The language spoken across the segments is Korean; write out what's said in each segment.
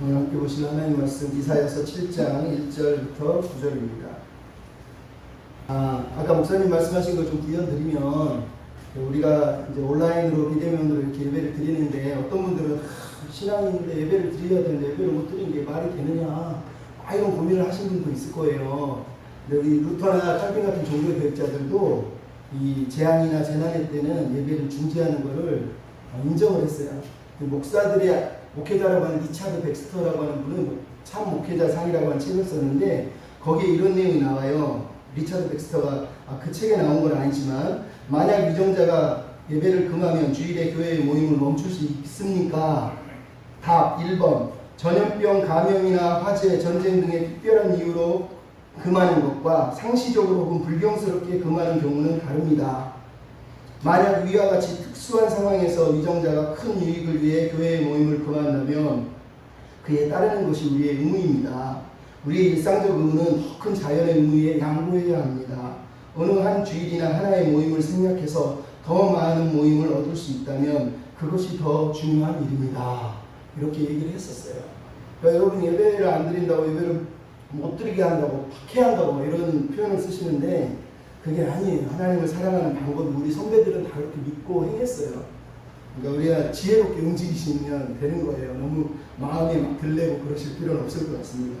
오늘 함께 보실 하나님 말씀 이사야서 7장 1절부터 9절입니다. 아까 목사님 말씀하신 거 좀 부연드리면, 우리가 이제 온라인으로 비대면으로 이렇게 예배를 드리는데, 어떤 분들은 신앙인데 예배를 드려야 되는데 예배를 못 드리는 게 말이 되느냐, 이런 고민을 하신 분도 있을 거예요. 근데 우리 루터나 칼빈 같은 종교의 교육자들도 이 재앙이나 재난의 때는 예배를 중지하는 것을 인정을 했어요. 목사들의 목회자라고 하는 리차드 백스터라고 하는 분은 참 목회자상이라고 하는 책을 썼는데, 거기에 이런 내용이 나와요. 리차드 백스터가 그 책에 나온 건 아니지만, 만약 위정자가 예배를 금하면 주일에 교회의 모임을 멈출 수 있습니까? 답 1번. 전염병 감염이나 화재, 전쟁 등의 특별한 이유로 금하는 것과 상시적으로 혹은 불경스럽게 금하는 경우는 다릅니다. 만약 위와 같이 특수한 상황에서 위정자가 큰 유익을 위해 교회의 모임을 금한다면 그에 따르는 것이 우리의 의무입니다. 우리의 일상적 의무는 더 큰 자연의 의무에 양보해야 합니다. 어느 한 주일이나 하나의 모임을 생략해서 더 많은 모임을 얻을 수 있다면 그것이 더 중요한 일입니다. 이렇게 얘기를 했었어요. 그러니까 여러분, 예배를 안 드린다고, 예배를 못 드리게 한다고, 박해한다고 이런 표현을 쓰시는데 그게 아니에요. 하나님을 사랑하는 방법을 우리 선배들은 다 그렇게 믿고 행했어요. 그러니까 우리가 지혜롭게 움직이시면 되는 거예요. 너무 마음에 막 들레고 그러실 필요는 없을 것 같습니다.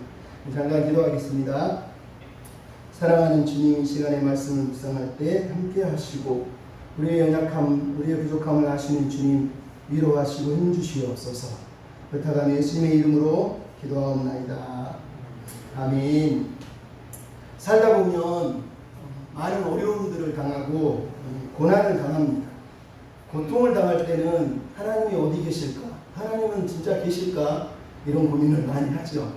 잠깐 기도하겠습니다. 사랑하는 주님, 이 시간의 말씀을 묵상할 때 함께 하시고 우리의 연약함, 우리의 부족함을 아시는 주님, 위로하시고 힘주시옵소서. 부탁하며 예수님의 이름으로 기도하옵나이다. 아멘. 살다 보면 많은 어려움들을 당하고 고난을 당합니다. 고통을 당할 때는 하나님이 어디 계실까? 하나님은 진짜 계실까? 이런 고민을 많이 하죠.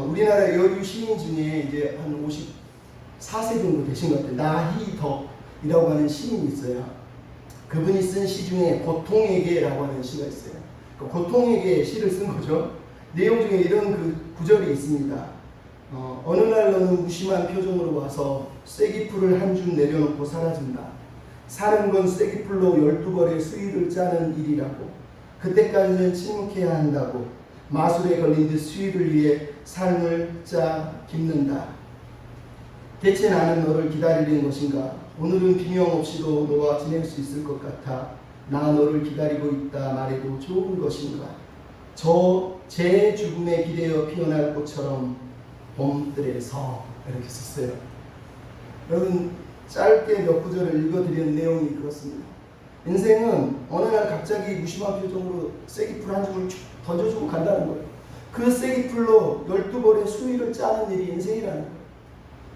우리나라 여류 시인 중에 이제 한 54세 정도 되신 것 같아요. 나희덕이라고 하는 시인이 있어요. 그분이 쓴 시 중에 고통에게라고 하는 시가 있어요. 고통에게 시를 쓴 거죠. 내용 중에 이런 구절이 있습니다. 어느 날 너는 무심한 표정으로 와서 쐐기풀을 한 줌 내려놓고 사라진다. 사는 건 쐐기풀로 12벌의 수위를 짜는 일이라고. 그때까지는 침묵해야 한다고. 마술에 걸린 듯 수위를 위해 삶을 짜 깁는다. 대체 나는 너를 기다리는 것인가? 오늘은 비명 없이도 너와 지낼 수 있을 것 같아. 나 너를 기다리고 있다 말해도 좋은 것인가? 제 죽음에 기대어 피어날 꽃처럼 봄들에서, 이렇게 썼어요. 여러분, 짧게 몇 구절을 읽어드리는 내용이 그렇습니다. 인생은 어느 날 갑자기 무심한 표정으로 쐐기풀 한 줌을 던져주고 간다는 거예요. 그 쐐기풀로 12벌의 수위를 짜는 일이 인생이라는 거예요.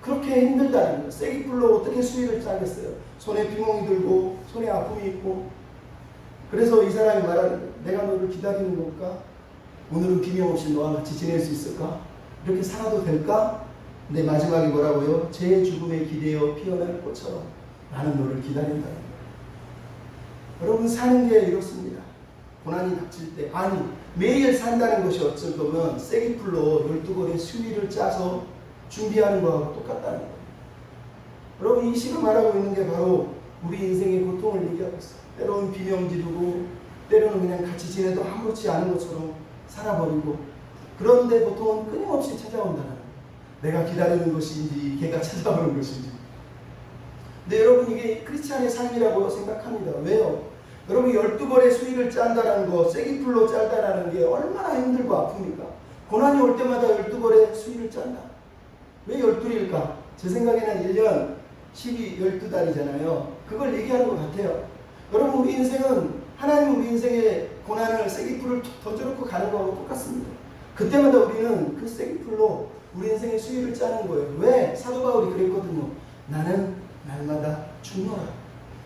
그렇게 힘들다는 거예요. 쐐기풀로 어떻게 수위를 짜겠어요? 손에 피멍이 들고 손에 아픔이 있고. 그래서 이 사람이 말하는 거예요. 내가 너를 기다리는 걸까? 오늘은 비명 없이 너와 같이 지낼 수 있을까? 이렇게 살아도 될까? 근데 마지막에 뭐라고요? 제 죽음에 기대어 피어날 꽃처럼 나는 너를 기다린다는 거예요. 여러분, 사는 게 이렇습니다. 고난이 닥칠 때, 아니 매일 산다는 것이 어쩔 거면 쐐기풀로 12벌의 수위를 짜서 준비하는 거하고 똑같다는 거예요. 여러분, 이 시가 말하고 있는 게 바로 우리 인생의 고통을 얘기하고 있어요. 때로는 비명 지르고, 때로는 그냥 같이 지내도 아무렇지 않은 것처럼 살아버리고, 그런데 고통은 끊임없이 찾아온다는 거예요. 내가 기다리는 것인지 걔가 찾아오는 것인지. 근데 여러분, 이게 크리스찬의 삶이라고 생각합니다. 왜요? 여러분, 12벌의 수위를 짠다는 거, 쐐기풀로 짠다는 게 얼마나 힘들고 아픕니까? 고난이 올 때마다 12벌의 수위를 짠다. 왜 12일까? 제 생각에는 1년 12달이잖아요. 그걸 얘기하는 것 같아요. 여러분, 우리 인생은 하나님 우리 인생의 고난을 쐐기풀을 던져놓고 가는 거하고 똑같습니다. 그때마다 우리는 그 쐐기풀로 우리 인생의 수위를 짜는 거예요. 왜? 사도 바울이 그랬거든요. 나는 날마다 죽노라.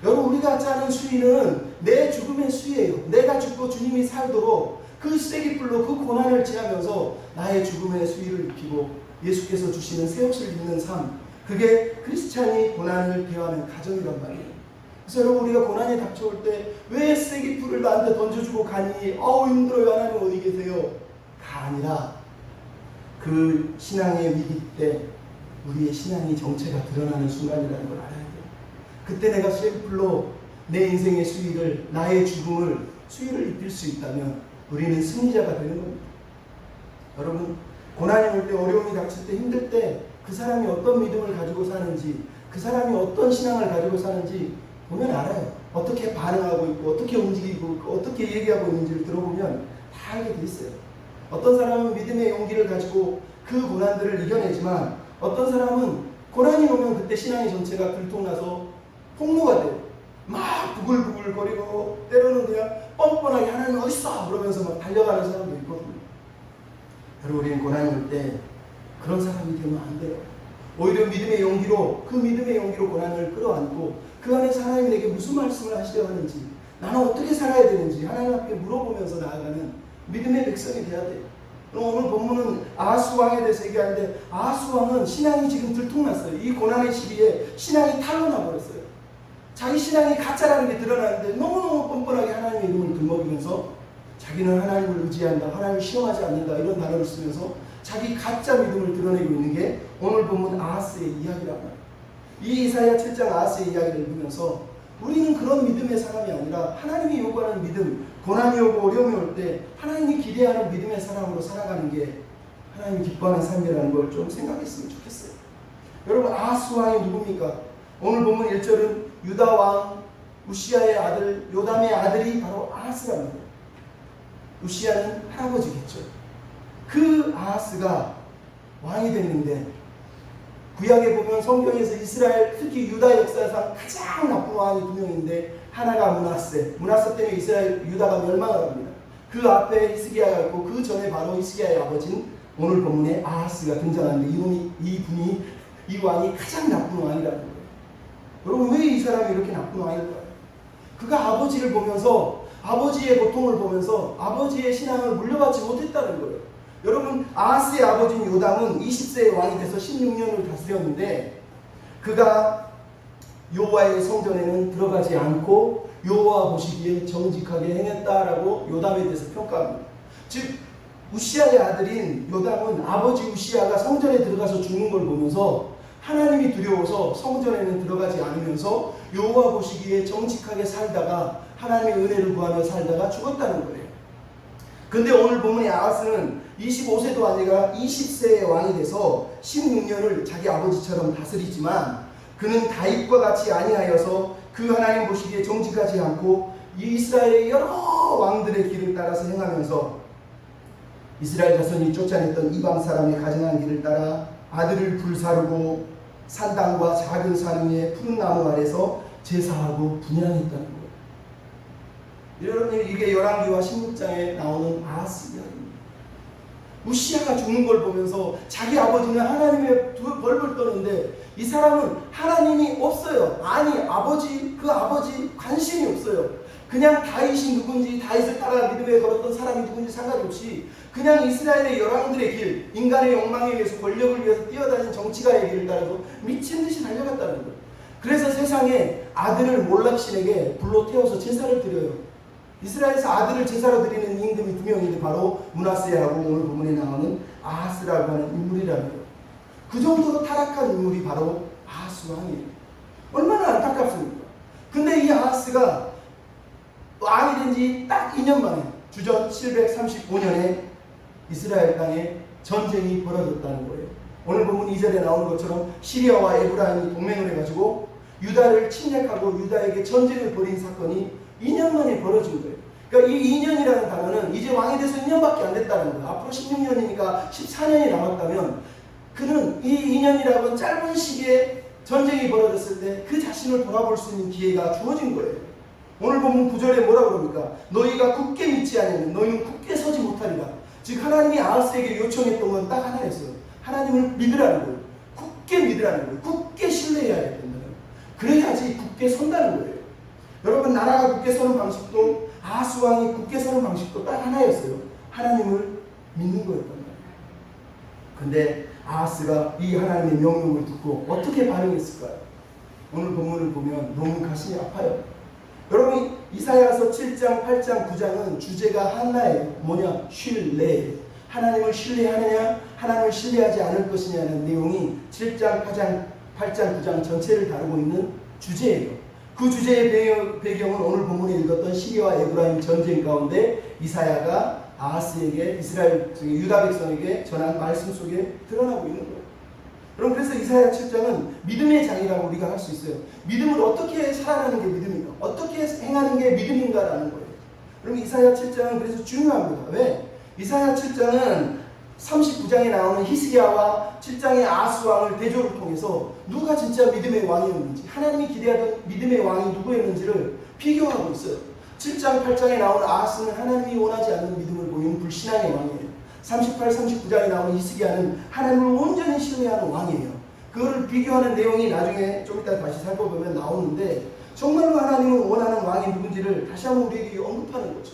여러분, 우리가 짜는 수위는 내 죽음의 수위예요. 내가 죽고 주님이 살도록 그 쐐기풀로 그 고난을 지나면서 나의 죽음의 수위를 입히고 예수께서 주시는 새 옷을 입는 삶, 그게 크리스찬이 고난을 대하는 가정이란 말이에요. 그래서 여러분, 우리가 고난이 닥쳐올 때 왜 쐐기풀을 나한테 던져주고 가니? 힘들어요. 하나님 어디 계세요? 가 아니라 그 신앙의 위기 때 우리의 신앙이 정체가 드러나는 순간이라는 걸 알아야 돼요. 그때 내가 쐐기풀로 내 인생의 수위를, 나의 죽음을 수위를 입힐 수 있다면 우리는 승리자가 되는 겁니다. 여러분, 고난이 올 때, 어려움이 닥칠 때, 힘들 때 그 사람이 어떤 믿음을 가지고 사는지, 그 사람이 어떤 신앙을 가지고 사는지 보면 알아요. 어떻게 반응하고 있고, 어떻게 움직이고 있고, 어떻게 얘기하고 있는지를 들어보면 다 알게 돼 있어요. 어떤 사람은 믿음의 용기를 가지고 그 고난들을 이겨내지만, 어떤 사람은 고난이 오면 그때 신앙의 전체가 들통나서 폭로가 돼요. 막 부글부글 거리고, 때로는 그냥 뻔뻔하게 하나님 어딨어? 그러면서 막 달려가는 사람도 있거든요. 여러분, 우리는 고난이 올 때 그런 사람이 되면 안 돼요. 오히려 믿음의 용기로, 그 믿음의 용기로 고난을 끌어안고 그 안에서 하나님이 내게 무슨 말씀을 하시려 하는지, 나는 어떻게 살아야 되는지 하나님 앞에 물어보면서 나아가는 믿음의 백성이 돼야 돼요. 오늘 본문은 아하스 왕에 대해서 얘기하는데, 아하스 왕은 신앙이 지금 들통났어요. 이 고난의 시기에 신앙이 탄로나 버렸어요. 자기 신앙이 가짜라는 게 드러나는데 너무너무 뻔뻔하게 하나님의 이름을 들먹이면서 자기는 하나님을 의지한다, 하나님을 시험하지 않는다, 이런 단어를 쓰면서 자기 가짜 믿음을 드러내고 있는 게 오늘 본문 아하스의 이야기란 말이에요. 이 이사야 7장 아하스의 이야기를 보면서 우리는 그런 믿음의 사람이 아니라 하나님이 요구하는 믿음, 고난이 오고 어려움이 올 때 하나님이 기대하는 믿음의 사람으로 살아가는 게 하나님이 기뻐하는 삶이라는 걸 좀 생각했으면 좋겠어요. 여러분, 아하스 왕이 누굽니까? 오늘 본문 1절은 유다 왕 우시야의 아들 요담의 아들이 바로 아하스랍니다. 우시야는 할아버지겠죠. 그 아하스가 왕이 됐는데, 구약에 보면 성경에서 이스라엘, 특히 유다 역사상 가장 나쁜 왕이 두 명인데, 하나가 므낫세 때문에 이스라엘, 유다가 멸망을 합니다. 그 앞에 히스기야가 있고 그 전에 바로 히스기야의 아버지인 오늘 본문에 아하스가 등장하는데, 이 왕이 가장 나쁜 왕이라는 거예요. 여러분, 왜 이 사람이 이렇게 나쁜 왕일까요? 그가 아버지를 보면서, 아버지의 고통을 보면서 아버지의 신앙을 물려받지 못했다는 거예요. 여러분, 아하스의 아버지인 요담은 20세의 왕이 돼서 16년을 다스렸는데, 그가 여호와의 성전에는 들어가지 않고 여호와 보시기에 정직하게 행했다라고 요담에 대해서 평가합니다. 즉, 우시야의 아들인 요담은 아버지 우시야가 성전에 들어가서 죽는 걸 보면서 하나님이 두려워서 성전에는 들어가지 않으면서 여호와 보시기에 정직하게 살다가 하나님의 은혜를 구하며 살다가 죽었다는 거예요. 근데 오늘 본문의 아하스는 25세도 아니라 20세의 왕이 돼서 16년을 자기 아버지처럼 다스리지만, 그는 다윗과 같이 아니하여서 그 하나님 보시기에 정직하지 않고 이 이스라엘의 여러 왕들의 길을 따라서 행하면서 이스라엘 자손이 쫓아냈던 이방 사람의 가증한 길을 따라 아들을 불사르고 산당과 작은 산 위에 푸른 나무 아래서 제사하고 분향했다는 거예요. 여러분, 이게 열왕기와 16장에 나오는 아하스 이야기입니다. 우시야가 죽는 걸 보면서 자기 아버지는 하나님의 벌벌 떠는데, 이 사람은 하나님이 없어요. 아니, 그 아버지 관심이 없어요. 그냥 다윗이 누군지, 다윗을 따라 믿음에 걸었던 사람이 누군지 상관없이 그냥 이스라엘의 열왕들의 길, 인간의 욕망에 의해서, 권력을 위해서 뛰어다니는 정치가의 길을 따라서 미친 듯이 달려갔다는 거예요. 그래서 세상에 아들을 몰락신에게 불러 태워서 제사를 드려요. 이스라엘에서 아들을 제사로 드리는 임금이 두 명인데, 바로 므낫세하고 오늘 본문에 나오는 아하스라고 하는 인물이라는 거예요. 그 정도로 타락한 인물이 바로 아하스 왕이에요. 얼마나 안타깝습니까? 근데 이 아하스가 왕이 된 지 딱 2년 만에, 주전 735년에 이스라엘 땅에 전쟁이 벌어졌다는 거예요. 오늘 본문 2절에 나오는 것처럼 시리아와 에브라임이 동맹을 해가지고 유다를 침략하고 유다에게 전쟁을 벌인 사건이 2년 만에 벌어진 거예요. 그러니까 이 2년이라는 단어는 이제 왕이 돼서 2년밖에 안 됐다는 거예요. 앞으로 16년이니까 14년이 남았다면, 그는 이 2년이라고는 짧은 시기에 전쟁이 벌어졌을 때 그 자신을 돌아볼 수 있는 기회가 주어진 거예요. 오늘 보면 9절에 뭐라고 그럽니까? 너희가 굳게 믿지 않으면 너희는 굳게 서지 못하리라. 즉, 하나님이 아하스에게 요청했던 건 딱 하나였어요. 하나님을 믿으라는 거예요. 굳게 믿으라는 거예요. 굳게 신뢰해야 된다는 거예요. 그래야지 굳게 선다는 거예요. 여러분, 나라가 굳게 서는 방식도, 아하스 왕이 굳게 서는 방식도 딱 하나였어요. 하나님을 믿는 거였단 말이에요. 근데 아하스가 이 하나님의 명령을 듣고 어떻게 반응했을까요? 오늘 본문을 보면 너무 가슴이 아파요. 여러분, 이사야서 7장, 8장, 9장은 주제가 하나예요. 뭐냐? 신뢰. 하나님을 신뢰하느냐, 하나님을 신뢰하지 않을 것이냐는 내용이 7장, 8장, 9장 전체를 다루고 있는 주제예요. 그 주제의 배경은 오늘 본문에 읽었던 시리아와 에브라임 전쟁 가운데 이사야가 아하스에게 이스라엘 유다 백성에게 전한 말씀 속에 드러나고 있는 거예요. 여러분 그래서 이사야 7장은 믿음의 장이라고 우리가 할 수 있어요. 믿음을 어떻게 살아가는 게 믿음인가? 어떻게 행하는 게 믿음인가라는 거예요. 여러분 이사야 7장은 그래서 중요합니다. 왜? 이사야 7장은 39장에 나오는 히스기야와 7장의 아하스 왕을 대조를 통해서 누가 진짜 믿음의 왕이었는지, 하나님이 기대하던 믿음의 왕이 누구였는지를 비교하고 있어요. 7장, 8장에 나오는 아하스는 하나님이 원하지 않는 믿음을 보이는 불신앙의 왕이에요. 38, 39장에 나오는 히스기야는 하나님을 온전히 신뢰하는 왕이에요. 그거를 비교하는 내용이 나중에 좀 이따 다시 살펴보면 나오는데, 정말로 하나님은 원하는 왕이 누군지를 다시 한번 우리에게 언급하는 거죠.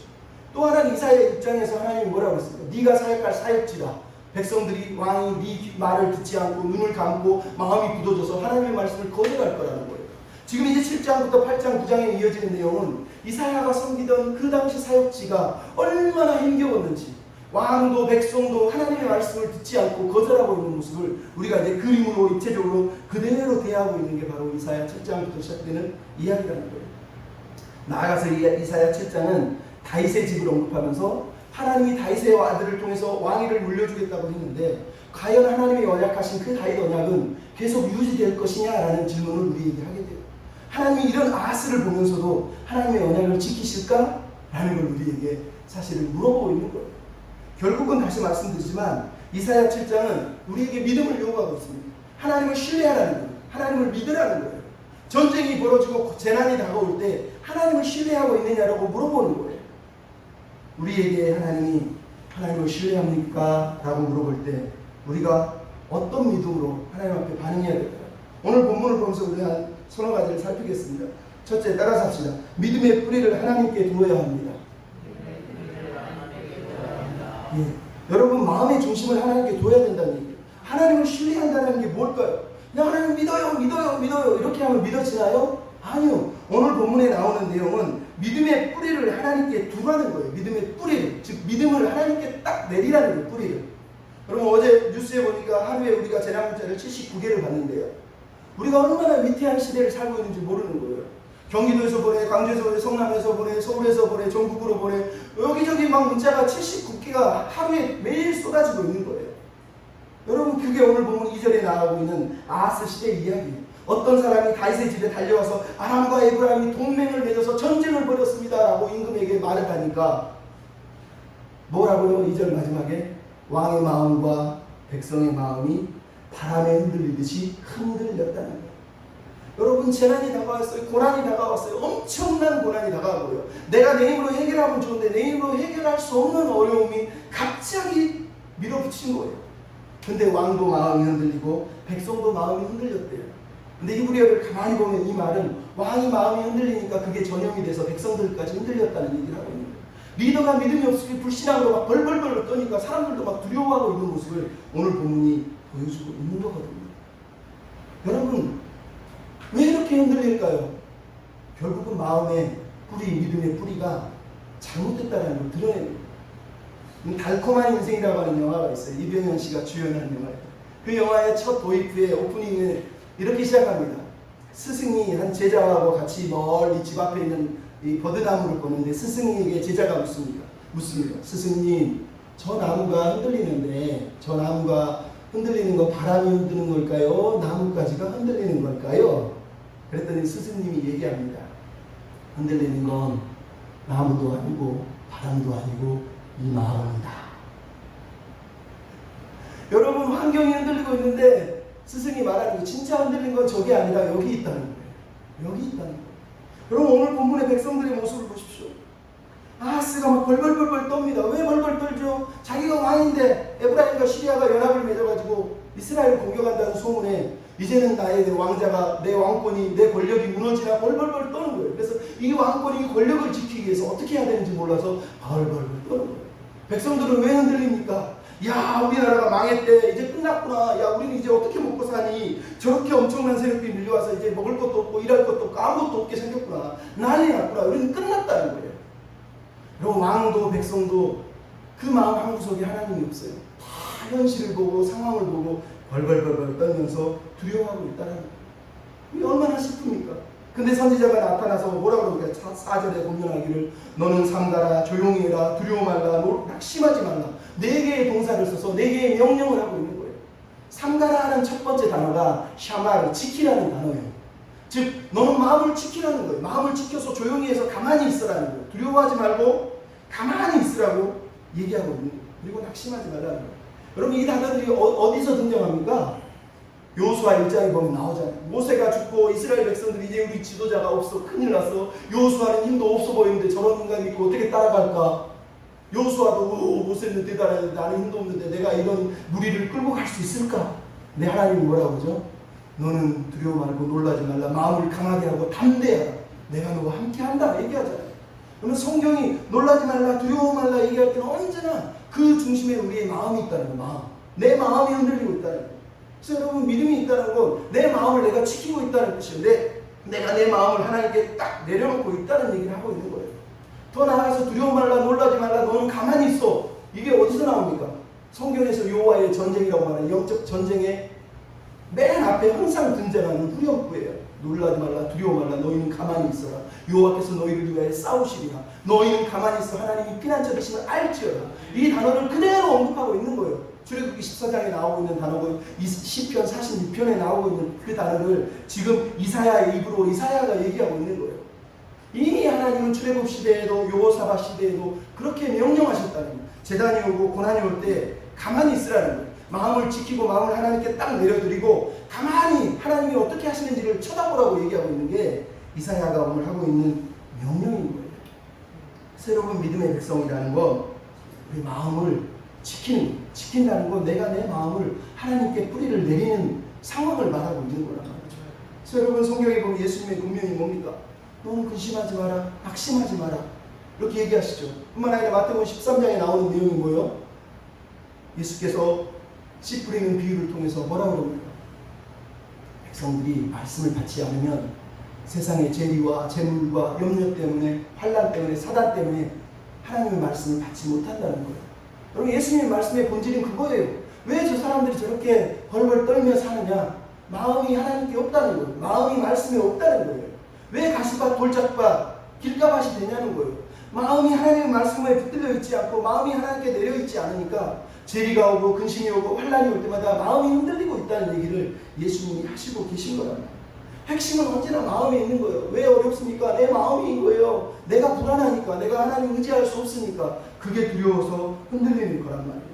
또 하나는 이사야의 입장에서 하나님이 뭐라고 했습니까? 네가 사역할 사역지라. 백성들이 왕이 네 말을 듣지 않고 눈을 감고 마음이 굳어져서 하나님의 말씀을 거절할 거라는 거예요. 지금 이제 7장부터 8장, 9장에 이어지는 내용은 이사야가 섬기던 그 당시 사역지가 얼마나 힘겨웠는지, 왕도 백성도 하나님의 말씀을 듣지 않고 거절하고 있는 모습을 우리가 이제 그림으로 입체적으로 그대로 대하고 있는 게 바로 이사야 7장부터 시작되는 이야기라는 거예요. 나아가서 이사야 7장은 다윗의 집을 언급하면서 하나님이 다윗의 아들을 통해서 왕위를 물려주겠다고 했는데, 과연 하나님이 언약하신 그 다윗 언약은 계속 유지될 것이냐라는 질문을 우리에게 하게 돼요. 하나님이 이런 아하스를 보면서도 하나님의 언약을 지키실까? 라는 걸 우리에게 사실은 물어보고 있는 거예요. 결국은 다시 말씀드리지만 이사야 7장은 우리에게 믿음을 요구하고 있습니다. 하나님을 신뢰하라는 거예요. 하나님을 믿으라는 거예요. 전쟁이 벌어지고 재난이 다가올 때 하나님을 신뢰하고 있느냐라고 물어보는 거예요. 우리에게 하나님을 신뢰합니까? 라고 물어볼 때 우리가 어떤 믿음으로 하나님 앞에 반응해야 될까요? 오늘 본문을 보면서 우리가 서너 가지를 살피겠습니다. 첫째, 따라서 합시다. 믿음의 뿌리를 하나님께 두어야 합니다. 예. 여러분 마음의 중심을 하나님께 둬야 된다는 얘기예요. 하나님을 신뢰한다는 게 뭘까요? 그냥 하나님 믿어요 이렇게 하면 믿어지나요? 아니요. 오늘 본문에 나오는 내용은 믿음의 뿌리를 하나님께 두라는 거예요. 믿음의 뿌리를, 즉 믿음을 하나님께 딱 내리라는 거예요. 뿌리를. 여러분 어제 뉴스에 보니까 하루에 우리가 재난문자를 79개를 받는데요, 우리가 얼마나 위태한 시대를 살고 있는지 모르는 거예요. 경기도에서 보내, 광주에서 보내, 성남에서 보내, 서울에서 보내, 전국으로 보내, 여기저기 막 문자가 79개가 하루에 매일 쏟아지고 있는 거예요. 여러분 그게 오늘 보면 2절에 나오고 있는 아하스 시대의 이야기예요. 어떤 사람이 다윗의 집에 달려와서 아람과 에브라임이 동맹을 맺어서 전쟁을 벌였습니다 라고 임금에게 말을 하니까 뭐라고요? 2절 마지막에 왕의 마음과 백성의 마음이 바람에 흔들리듯이 흔들렸다는 거예요. 여러분 재난이 다가왔어요. 고난이 다가왔어요. 엄청난 고난이 다가오고요. 내가 내 힘으로 해결하면 좋은데 내 힘으로 해결할 수 없는 어려움이 갑자기 밀어붙인 거예요. 근데 왕도 마음이 흔들리고 백성도 마음이 흔들렸대요. 근데 히브리어를 가만히 보면 이 말은 왕이 마음이 흔들리니까 그게 전염이 돼서 백성들까지 흔들렸다는 얘기를 하고 있는 거예요. 리더가 믿음이 없으니 불신앙으로 막 벌벌벌 떠니까 사람들도 막 두려워하고 있는 모습을 오늘 본문이 보여주고 있는 거거든요. 여러분 왜 이렇게 흔들릴까요? 결국은 마음의 뿌리, 믿음의 뿌리가 잘못됐다는 걸 드러내는 거예요. 달콤한 인생이라고 하는 영화가 있어요. 이병현 씨가 주연한 영화예요. 그 영화의 첫 도입부에 오프닝에 이렇게 시작합니다. 스승이 한 제자하고 같이 멀리 집 앞에 있는 이 버드나무를 보는데 스승에게 제자가 묻습니다. 스승님, 저 나무가 흔들리는데 저 나무가 흔들리는 거 바람이 흔드는 걸까요? 나뭇가지가 흔들리는 걸까요? 그랬더니 스승님이 얘기합니다. 흔들리는 건 나무도 아니고 바람도 아니고 이 마음이다. 여러분 환경이 흔들리고 있는데 스승이 말하는 거 진짜 흔들린 건 저게 아니라 여기 있다는 거예요. 여기 있다는 거예요. 여러분 오늘 본문의 백성들의 모습을 보십시오. 아하스가 막 벌벌벌벌 떱니다. 왜 벌벌 떨죠? 자기가 왕인데 에브라임과 시리아가 연합을 맺어가지고 이스라엘을 공격한다는 소문에 이제는 나의 왕자가, 내 왕권이, 내 권력이 무너지나 벌벌벌 떠는 거예요. 그래서 이 왕권이 권력을 지키기 위해서 어떻게 해야 되는지 몰라서 벌벌벌 떠는 거예요. 백성들은 왜 흔들립니까? 야 우리나라가 망했대. 이제 끝났구나. 야 우리는 이제 어떻게 먹고 사니. 저렇게 엄청난 세력들이 밀려와서 이제 먹을 것도 없고 일할 것도 없고 아무것도 없게 생겼구나. 난리 났구나. 우리는 끝났다는 거예요. 여러분 왕도 백성도 그 마음 한구석에 하나님이 없어요. 다 현실을 보고 상황을 보고 벌벌벌벌 떨면서 두려워하고 있다는 거예요. 이게 얼마나 슬픕니까? 근데 선지자가 나타나서 뭐라고 그러니까 4절에 본문하기를 너는 삼가라 조용히 해라 두려워 말라 낙심하지 말라 4개의 동사를 써서 4개의 명령을 하고 있는 거예요. 삼가라 하는 첫 번째 단어가 샤마르 지키라는 단어예요. 즉 너는 마음을 지키라는 거예요. 마음을 지켜서 조용히 해서 가만히 있으라는 거예요. 두려워하지 말고 가만히 있으라고 얘기하고 있는 거예요. 그리고 낙심하지 말라는 거예요. 여러분 이 단어들이 어디서 등장합니까? 여호수아 1장에 보면 나오잖아요. 모세가 죽고 이스라엘 백성들이 이제 우리 지도자가 없어 큰일 났어. 여호수아는 힘도 없어 보이는데 저런 인간 믿고 어떻게 따라갈까? 여호수아도 모세는 대단해. 나는 힘도 없는데 내가 이런 무리를 끌고 갈 수 있을까? 내 하나님이 뭐라고 그러죠? 너는 두려워 말고 놀라지 말라. 마음을 강하게 하고 담대하라. 내가 너와 함께 한다 얘기하잖아요. 그러면 성경이 놀라지 말라 두려워 말라 얘기할 때는 언제나 그 중심에 우리의 마음이 있다는 거. 마음. 내 마음이 흔들리고 있다는 거. 그래서 여러분 믿음이 있다는 건 내 마음을 내가 지키고 있다는 뜻이에요. 내가 내 마음을 하나님께 딱 내려놓고 있다는 얘기를 하고 있는 거예요. 더 나아가서 두려워 말라 놀라지 말라 너는 가만히 있어. 이게 어디서 나옵니까? 성경에서 여호와의 전쟁이라고 말하는 영적 전쟁의 맨 앞에 항상 등장하는 후렴구예요. 놀라지 말라 두려워 말라 너희는 가만히 있어라. 여호와께서 너희를 위하여 싸우시리라. 너희는 가만히 있어 하나님이 피난처 되심을 알지어라. 이 단어를 그대로 언급하고 있는 거예요. 출애굽기 14장에 나오고 있는 단어고 시편 46편에 나오고 있는 그 단어를 지금 이사야의 입으로 이사야가 얘기하고 있는 거예요. 이미 하나님은 출애굽 시대에도 여호사밧 시대에도 그렇게 명령하셨다는 거예요. 재단이 오고 고난이 올 때 가만히 있으라는 거예요. 마음을 지키고 마음을 하나님께 딱 내려드리고 가만히 하나님이 어떻게 하시는지를 쳐다보라고 얘기하고 있는 게 이사야가 오늘 하고 있는 명령인 거예요. 새로운 믿음의 백성이라는 건 우리 마음을 지킨다는 건 내가 내 마음을 하나님께 뿌리를 내리는 상황을 말하고 있는 거란 말이죠. 그래서 여러분 성경에 보면 예수님의 분명히 뭡니까? 너는 근심하지 마라, 낙심하지 마라 이렇게 얘기하시죠. 뿐만 아니라 마태복음 13장에 나오는 내용이 뭐예요? 예수께서 씨 뿌리는 비유를 통해서 뭐라고 그럽니까? 백성들이 말씀을 받지 않으면 세상의 재리와 재물과 염려 때문에 환난 때문에 사단 때문에 하나님의 말씀을 받지 못한다는 거예요. 여러분 예수님의 말씀의 본질은 그거예요. 왜 저 사람들이 저렇게 벌벌 떨며 사느냐? 마음이 하나님께 없다는 거예요. 마음이 말씀에 없다는 거예요. 왜 가시밭 돌짝밭 길가밭이 되냐는 거예요. 마음이 하나님의 말씀에 붙들려 있지 않고 마음이 하나님께 내려 있지 않으니까 재리가 오고 근심이 오고 환난이 올 때마다 마음이 흔들리고 있다는 얘기를 예수님이 하시고 계신 거란 말이에요. 핵심은 언제나 마음에 있는 거예요. 왜 어렵습니까? 내 마음인 거예요. 내가 불안하니까, 내가 하나님 의지할 수 없으니까 그게 두려워서 흔들리는 거란 말이에요.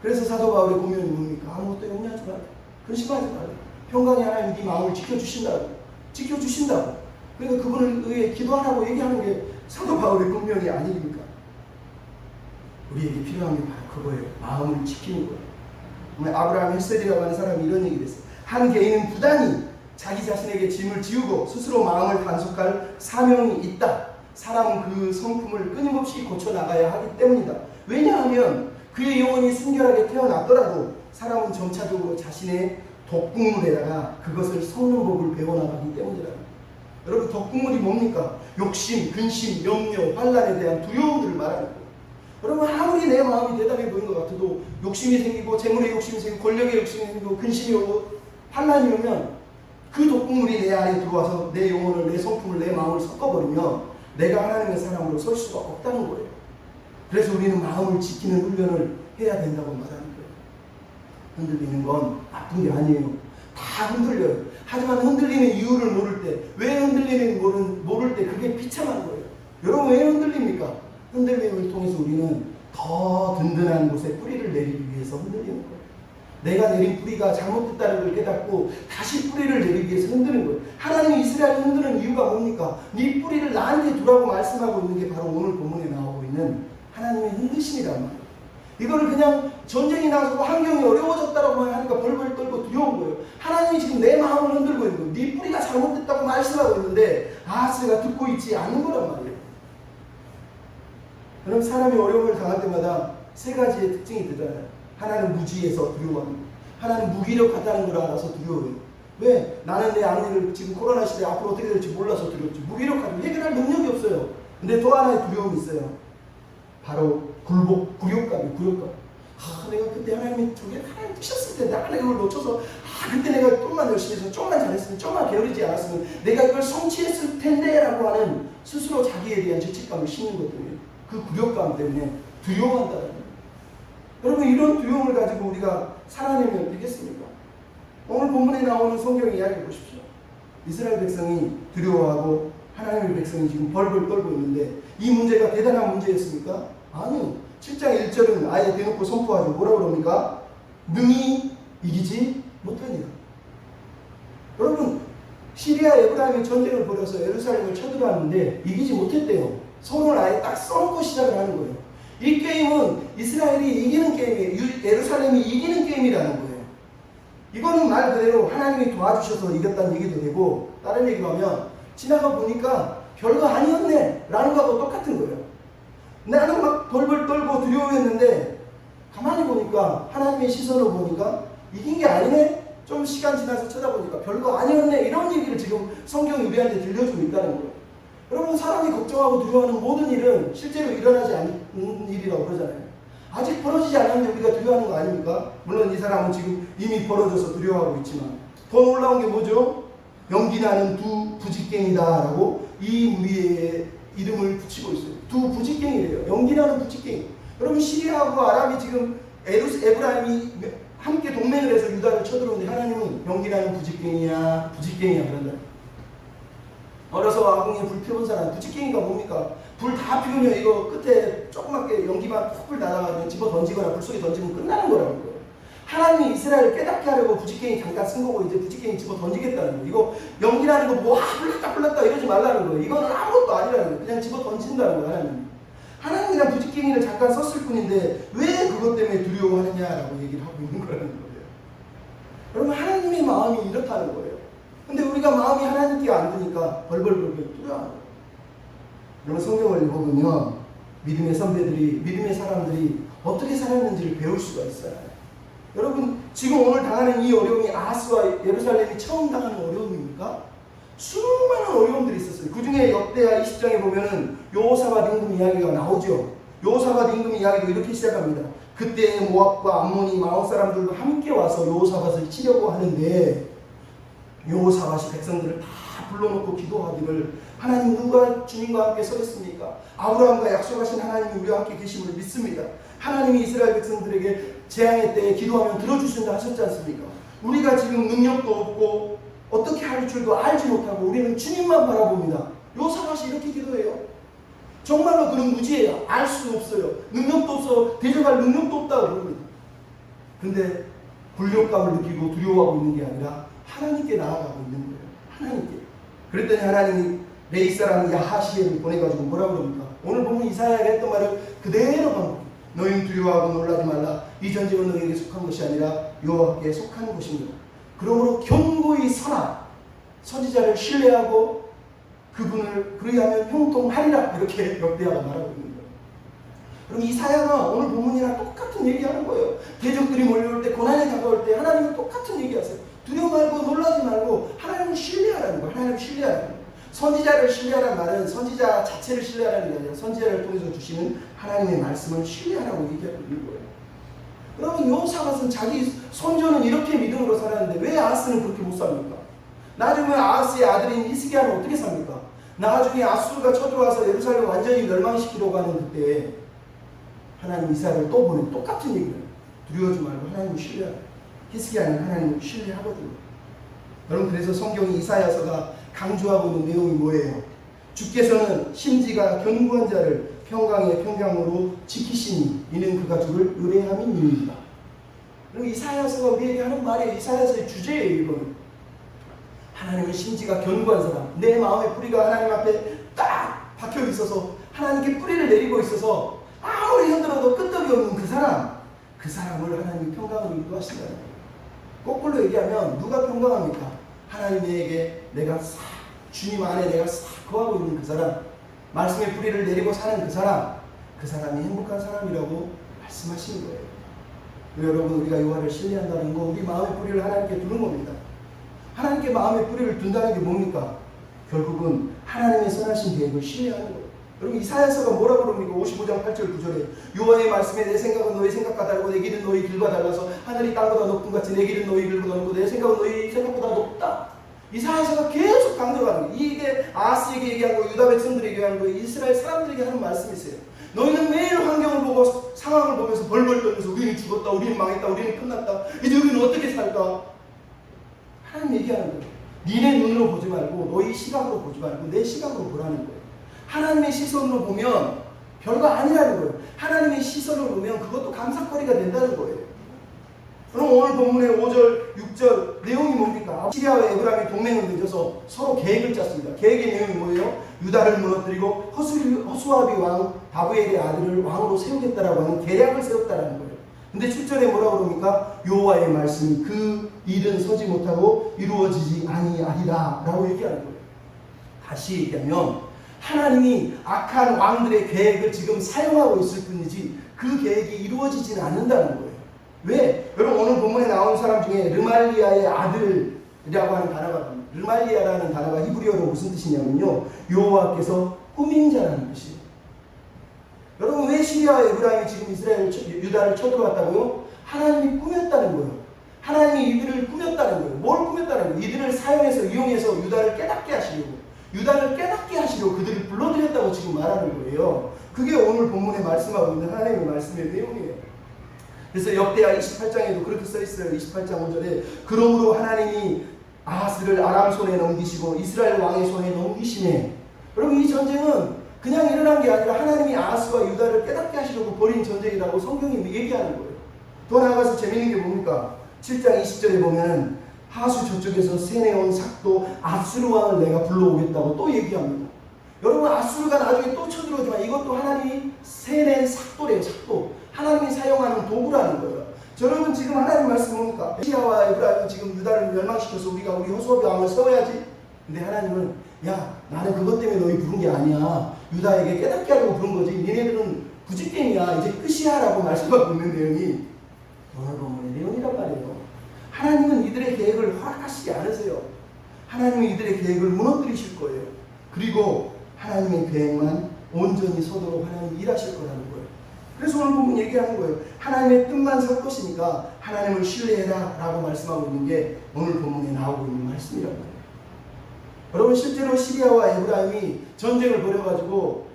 그래서 사도 바울의 고면이 뭡니까? 아무것도 염려하지 말라. 근심하지 말라. 평강의 하나님 네 마음을 지켜주신다고. 지켜주신다고. 그러니까 그분을 위해 기도하라고 얘기하는 게 사도 바울의 고면이 아닙니까? 우리에게 필요한 게 바로 그거예요. 마음을 지키는 거예요. 아브라함 헬셀이라고 하는 사람이 이런 얘기를 했어요. 한 개인은 부단히 자기 자신에게 짐을 지우고 스스로 마음을 단속할 사명이 있다. 사람은 그 성품을 끊임없이 고쳐나가야 하기 때문이다. 왜냐하면 그의 영혼이 순결하게 태어났더라도 사람은 점차적으로 자신의 덕국물에다가 그것을 섞는 법을 배워나가기 때문이다. 여러분 덕국물이 뭡니까? 욕심, 근심, 염려, 환난에 대한 두려움들을 말하는 거예요. 여러분 아무리 내 마음이 대담해 보이는 것 같아도 욕심이 생기고 재물의 욕심이 생기고 권력의 욕심이 생기고 근심이 오고 환난이 오면 그 독극물이 내 안에 들어와서 내 영혼을, 내 성품을, 내 마음을 섞어버리면 내가 하나님의 사람으로 설 수가 없다는 거예요. 그래서 우리는 마음을 지키는 훈련을 해야 된다고 말하는 거예요. 흔들리는 건 나쁜 게 아니에요. 다 흔들려요. 하지만 흔들리는 이유를 모를 때, 왜 흔들리는지 모를 때 그게 비참한 거예요. 여러분 왜 흔들립니까? 흔들림을 통해서 우리는 더 든든한 곳에 뿌리를 내리기 위해서 흔들리는 거예요. 내가 내린 뿌리가 잘못됐다는 걸 깨닫고 다시 뿌리를 내리기 위해서 흔드는 거예요. 하나님이 이스라엘을 흔드는 이유가 뭡니까? 네 뿌리를 나한테 두라고 말씀하고 있는 게 바로 오늘 본문에 나오고 있는 하나님의 흔드심이란 말이에요. 이거를 그냥 전쟁이 나서 환경이 어려워졌다고 하니까 벌벌 떨고 두려운 거예요. 하나님이 지금 내 마음을 흔들고 있는 거예요. 네 뿌리가 잘못됐다고 말씀하고 있는데 아하스가 듣고 있지 않는 거란 말이에요. 그럼 사람이 어려움을 당할 때마다 세 가지의 특징이 되잖아요. 하나는 무지해서 두려워합니다. 하나는 무기력하다는 걸 알아서 두려워해요. 왜? 나는 내 아내를 지금 코로나 시대에 앞으로 어떻게 될지 몰라서 두렵지. 무기력하죠. 해결할 능력이 없어요. 근데 또 하나의 두려움이 있어요. 바로 굴욕감이에요. 굴욕감. 내가 그때 하나님이 저게 하나님 뜨셨을 텐데 내가 이걸 놓쳐서 그때 내가 좀만 열심히 해서 좀만 잘했으면 좀만 게으르지 않았으면 내가 이걸 성취했을 텐데 라고 하는 스스로 자기에 대한 죄책감을 심는 것 때문에 그 굴욕감 때문에 두려워한다는 거예요. 여러분 이런 두려움을 가지고 우리가 살아내면 되겠습니까? 오늘 본문에 나오는 성경 이야기 보십시오. 이스라엘 백성이 두려워하고 하나님의 백성이 지금 벌벌 떨고 있는데 이 문제가 대단한 문제였습니까? 아니요. 7장 1절은 아예 대놓고 선포하죠. 뭐라 그럽니까? 능히 이기지 못하니라. 여러분 시리아 에브라임이 전쟁을 벌여서 예루살렘을 쳐들어왔는데 이기지 못했대요. 손을 아예 딱 써놓고 시작을 하는 거예요. 이 게임은 이스라엘이 이기는 게임이에요. 예루살렘이 이기는 게임이라는 거예요. 이거는 말 그대로 하나님이 도와주셔서 이겼다는 얘기도 되고 다른 얘기로 하면 지나가 보니까 별거 아니었네 라는 거하고 똑같은 거예요. 나는 막 벌벌 떨고 두려워했는데 가만히 보니까 하나님의 시선으로 보니까 이긴 게 아니네? 좀 시간 지나서 쳐다보니까 별거 아니었네 이런 얘기를 지금 성경이 우리한테 들려주고 있다는 거예요. 여러분 사람이 걱정하고 두려워하는 모든 일은 실제로 일어나지 않는 일이라고 그러잖아요. 아직 벌어지지 않았는데 우리가 두려워하는 거 아닙니까? 물론 이 사람은 지금 이미 벌어져서 두려워하고 있지만 더 놀라운 게 뭐죠? 연기나는 두 부직갱이다 라고 이 무리의 이름을 붙이고 있어요. 두 부직갱이래요. 연기나는 부직갱이. 여러분 시리아하고 아람이 지금 에브라임이 함께 동맹을 해서 유다를 쳐들어오는데 하나님은 연기나는 부직갱이야 그런다. 어려서 아궁이에 불 피운 사람 부직갱이가 뭡니까? 불 다 피우면 이거 끝에 조그맣게 연기만 푹 날아가면 집어 던지거나 불 속에 던지면 끝나는 거라는 거예요. 하나님이 이스라엘을 깨닫게 하려고 부직갱이 잠깐 쓴 거고 이제 부직갱이 집어 던지겠다는 거예요. 이거 연기라는 거 뭐 불났다 이러지 말라는 거예요. 이거는 아무것도 아니라는 거예요. 그냥 집어 던진다는 거예요. 하나님이란 부직갱이를 잠깐 썼을 뿐인데 왜 그것 때문에 두려워하느냐라고 얘기를 하고 있는 거라는 거예요. 여러분 하나님의 마음이 이렇다는 거예요. 근데 우리가 마음이 하나님께 안 드니까 벌벌벌 두려워하는 거예요. 여러분 성경을 읽어보면 믿음의 선배들이 믿음의 사람들이 어떻게 살았는지를 배울 수가 있어요. 여러분 지금 오늘 당하는 이 어려움이 아하스와 예루살렘이 처음 당하는 어려움입니까? 수많은 어려움들이 있었어요. 그 중에 역대하 20장에 보면은 여호사밧 임금 이야기가 나오죠. 여호사밧 임금 이야기도 이렇게 시작합니다. 그때 모압과 암몬이 마온 사람들도 함께 와서 여호사밧을 치려고 하는데 여호사밧이 백성들을 다 불러놓고 기도하기를 하나님 누가 주님과 함께 서겠습니까? 아브라함과 약속하신 하나님이 우리와 함께 계심을 믿습니다. 하나님이 이스라엘 백성들에게 재앙의 때에 기도하면 들어주신다 하셨지 않습니까? 우리가 지금 능력도 없고 어떻게 할 줄도 알지 못하고 우리는 주님만 바라봅니다. 여호사밧이 이렇게 기도해요. 정말로 그는 무지해요. 알 수도 없어요. 능력도 없어 대적할 능력도 없다고 그럽니다. 근데 굴욕감을 느끼고 두려워하고 있는 게 아니라 하나님께 나아가고 있는 거예요. 하나님께. 그랬더니 하나님이 레이 사람 야하시엘을 보내가지고 뭐라고 그럽니까? 오늘 보면 이사야가 했던 말을 그대로 반복해요. 너희는 두려워하고 놀라지 말라. 이 전쟁은 너희에게 속한 것이 아니라 여호와께 속한 것입니다. 그러므로 견고히 서라. 선지자를 신뢰하고 그분을 그리하면 형통하리라. 이렇게 역대하가 말하고 있는 거예요. 그럼 이사야가 오늘 본문이랑 똑같은 얘기하는 거예요. 대적들이 몰려올 때 고난이 다가올 때 하나님은 똑같은 얘기하세요. 두려워 말고 놀라지 말고 하나님을 신뢰하라는 거예요. 하나님을 신뢰하라는 거예요. 선지자를 신뢰하라는 말은 선지자 자체를 신뢰하라는 게 아니라 선지자를 통해서 주시는 하나님의 말씀을 신뢰하라고 얘기하고 있는 거예요. 여러분 여호사밧은 자기 손주는 이렇게 믿음으로 살았는데 왜 아하스는 그렇게 못 삽니까? 나중에 아하스의 아들인 히스기야는 어떻게 삽니까? 나중에 아수르가 쳐들어와서 예루살렘을 완전히 멸망시키려고 하는 그때 하나님 이스라엘을 또 보내는 똑같은 얘기를 두려워하지 말고 하나님을 신뢰하라. 히스기야는 하나님을 신뢰하거든요. 여러분 그래서 성경이 이사야서가 강조하고 있는 내용이 뭐예요? 주께서는 심지가 견고한 자를 평강의 평강으로 지키시니 이는 그 가족을 의뢰함이니이다. 그리고 이사야서가 우리에게 하는 말이에요. 이사야서의 주제예요. 이거는 하나님의 심지가 견고한 사람, 내 마음의 뿌리가 하나님 앞에 딱 박혀 있어서 하나님께 뿌리를 내리고 있어서 아무리 흔들어도 끄떡이 없는 그 사람을 하나님이 평강으로 인도하신다는 거예요. 거꾸로 얘기하면 누가 평강합니까? 하나님에게 내가 싹 주님 안에 내가 싹 거하고 있는 그 사람, 말씀의 뿌리를 내리고 사는 그 사람이 행복한 사람이라고 말씀하시는 거예요. 여러분 우리가 여호와를 신뢰한다는 거 우리 마음의 뿌리를 하나님께 두는 겁니다. 하나님께 마음의 뿌리를 둔다는 게 뭡니까? 결국은 하나님의 선하신 계획을 신뢰하는 거예요. 여러분 이사야서가 뭐라고 그럽니까? 55장 8절 9절에 여호와의 말씀에 내 생각은 너희 생각과 다르고 내 길은 너희 길과 달라서 하늘이 땅보다 높은 같이 내 길은 너희 길보다 높고 내 생각은 너희 생각보다 높다. 이사야서가 계속 강조하는 거예요. 이게 아하스에게 얘기한 거예요. 유다 백성들에게 얘기한 거예요. 이스라엘 사람들에게 하는 말씀이세요. 너희는 매일 환경을 보고 상황을 보면서 벌벌 떨면서 우리는 죽었다, 우리는 망했다, 우리는 끝났다, 이제 우리는 어떻게 살까? 하나님 얘기하는 거예요. 니네 눈으로 보지 말고 너희 시각으로 보지 말고 내 시각으로 보라는 거예요. 하나님의 시선으로 보면 별거 아니라는 거예요. 하나님의 시선으로 보면 그것도 감사거리가 된다는 거예요. 그럼 오늘 본문의 5절, 6절 내용이 뭡니까? 시리아와 에브라임이 동맹을 맺어서 서로 계획을 짰습니다. 계획의 내용이 뭐예요? 유다를 무너뜨리고 허수아비 왕 다브엘의 아들을 왕으로 세우겠다라고 하는 계략을 세웠다라는 거예요. 근데 7절에 뭐라고 그럽니까? 여호와의 말씀이 그 일은 서지 못하고 이루어지지 아니하리라 라고 얘기하는 거예요. 다시 얘기하면 하나님이 악한 왕들의 계획을 지금 사용하고 있을 뿐이지 그 계획이 이루어지지는 않는다는 거예요. 왜? 여러분 오늘 본문에 나온 사람 중에 르말리아의 아들이라고 하는 단어가 나옵니다. 르말리아라는 단어가 히브리어로 무슨 뜻이냐면요, 여호와께서 꾸민 자라는 뜻이에요. 여러분 왜 시리아와 에브라임이 지금 유다를 쳐들어왔다고요? 하나님이 꾸몄다는 거예요. 하나님이 이들을 꾸몄다는 거예요. 뭘 꾸몄다는 거예요? 이들을 사용해서 이용해서 유다를 깨닫게 하시려고, 유다를 깨닫게 하시려고 그들을 불러들였다고 지금 말하는 거예요. 그게 오늘 본문에 말씀하고 있는 하나님의 말씀의 내용이에요. 그래서 역대하 28장에도 그렇게 써있어요. 28장 5절에 그러므로 하나님이 아하스를 아람 손에 넘기시고 이스라엘 왕의 손에 넘기시네. 여러분 이 전쟁은 그냥 일어난 게 아니라 하나님이 아하스와 유다를 깨닫게 하시려고 벌인 전쟁이라고 성경이 얘기하는 거예요. 더 나아가서 재밌는 게 뭡니까? 7장 20절에 보면 하수 저쪽에서 세내온 삭도 아수르 왕을 내가 불러오겠다고 또 얘기합니다. 여러분 아수르가 나중에 또 쳐들어오지만 이것도 하나님이 세낸 삭도래요. 삭도. 하나님이 사용하는 도구라는 거예요. 여러분 지금 하나님 말씀 뭡니까? 시리아와 에브라임은 지금 유다를 멸망시켜서 우리 허수아비 왕을 세워야지. 근데 하나님은 야 나는 그것 때문에 너희 부른 게 아니야. 유다에게 깨닫게 하려고 부른 거지. 니네들은 부직갱이야. 이제 끝이야 라고 말씀하고 있는 내용이 오늘 본문의 내용이란 말이에요. 하나님은 이들의 계획을 허락하시지 않으세요. 하나님은 이들의 계획을 무너뜨리실 거예요. 그리고 하나님의 계획만 온전히 서도록 하나님이 일하실 거라는 거예요. 그래서 오늘 보면 얘기하는 거예요. 하나님의 뜻만 설 것이니까 하나님을 신뢰해라 라고 말씀하고 있는 게 오늘 본문에 나오고 있는 말씀이란 말이에요. 여러분 실제로 시리아와 에브라임이 전쟁을 벌여가지고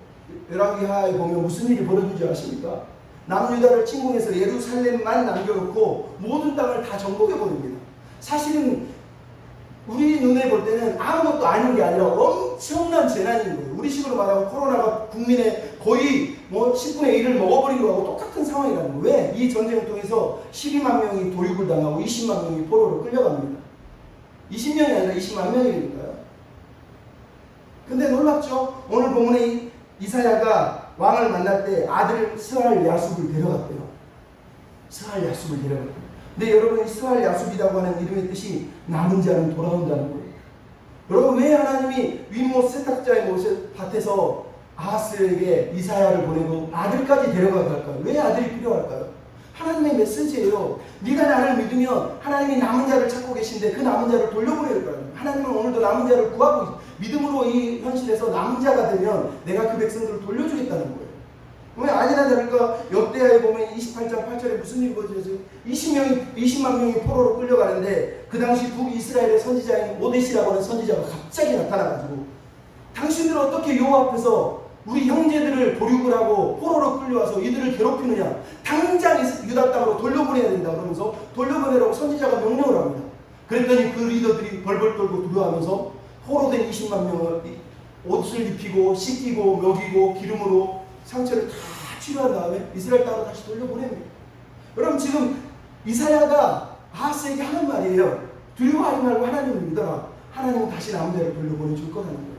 열왕기하에 보면 무슨 일이 벌어진 줄 아십니까? 남유다를 침공해서 예루살렘만 남겨놓고 모든 땅을 다 정복해버립니다. 사실은 우리 눈에 볼 때는 아무것도 아닌 게 아니라 엄청난 재난인 거예요. 우리 식으로 말하면 코로나가 국민의 거의 10분의 1을 먹어버린 거하고 똑같은 상황이라는 거예요. 왜? 이 전쟁을 통해서 12만 명이 도륙을 당하고 20만 명이 포로로 끌려갑니다. 20명이 아니라 20만 명이니까요. 근데 놀랍죠? 오늘 본문에 이사야가 왕을 만날 때 아들 스알 야숲을 데려갔대요. 스알 야숲을 데려갔대요. 근데 여러분 이 스알 야숲이라고 하는 이름의 뜻이 남은 자는 돌아온다는 거예요. 여러분 왜 하나님이 윗못 세탁자의 밭에서 아하스에게 이사야를 보내고 아들까지 데려가게 할까요? 왜 아들이 필요할까요? 하나님의 메시지예요. 네가 나를 믿으면 하나님이 남은 자를 찾고 계신데 그 남은 자를 돌려보낼 거예요. 하나님은 오늘도 남은 자를 구하고 있어요. 믿음으로 이 현실에서 남은 자가 되면 내가 그 백성들을 돌려주겠다는 거예요. 왜 아니나 다를까 역대하에 보면 28장 8절에 무슨 일이 벌어졌어요? 20만 명이 포로로 끌려가는데 그 당시 북이스라엘의 선지자인 오데시라고 하는 선지자가 갑자기 나타나가지고 당신들 어떻게 여호와 앞에서 우리 형제들을 도륙을 하고 포로로 끌려와서 이들을 괴롭히느냐, 당장 유다 땅으로 돌려보내야 된다 그러면서 돌려보내라고 선지자가 명령을 합니다. 그랬더니 그 리더들이 벌벌 떨고 두려워하면서 포로된 20만 명을 옷을 입히고 씻기고 먹이고 기름으로 상처를 다 치료한 다음에 이스라엘 땅으로 다시 돌려보냅니다. 여러분 지금 이사야가 아하스에게 하는 말이에요. 두려워하지 말고 하나님을 믿어라. 하나님은 다시 남은 자를 돌려보내줄 거라는 거예요.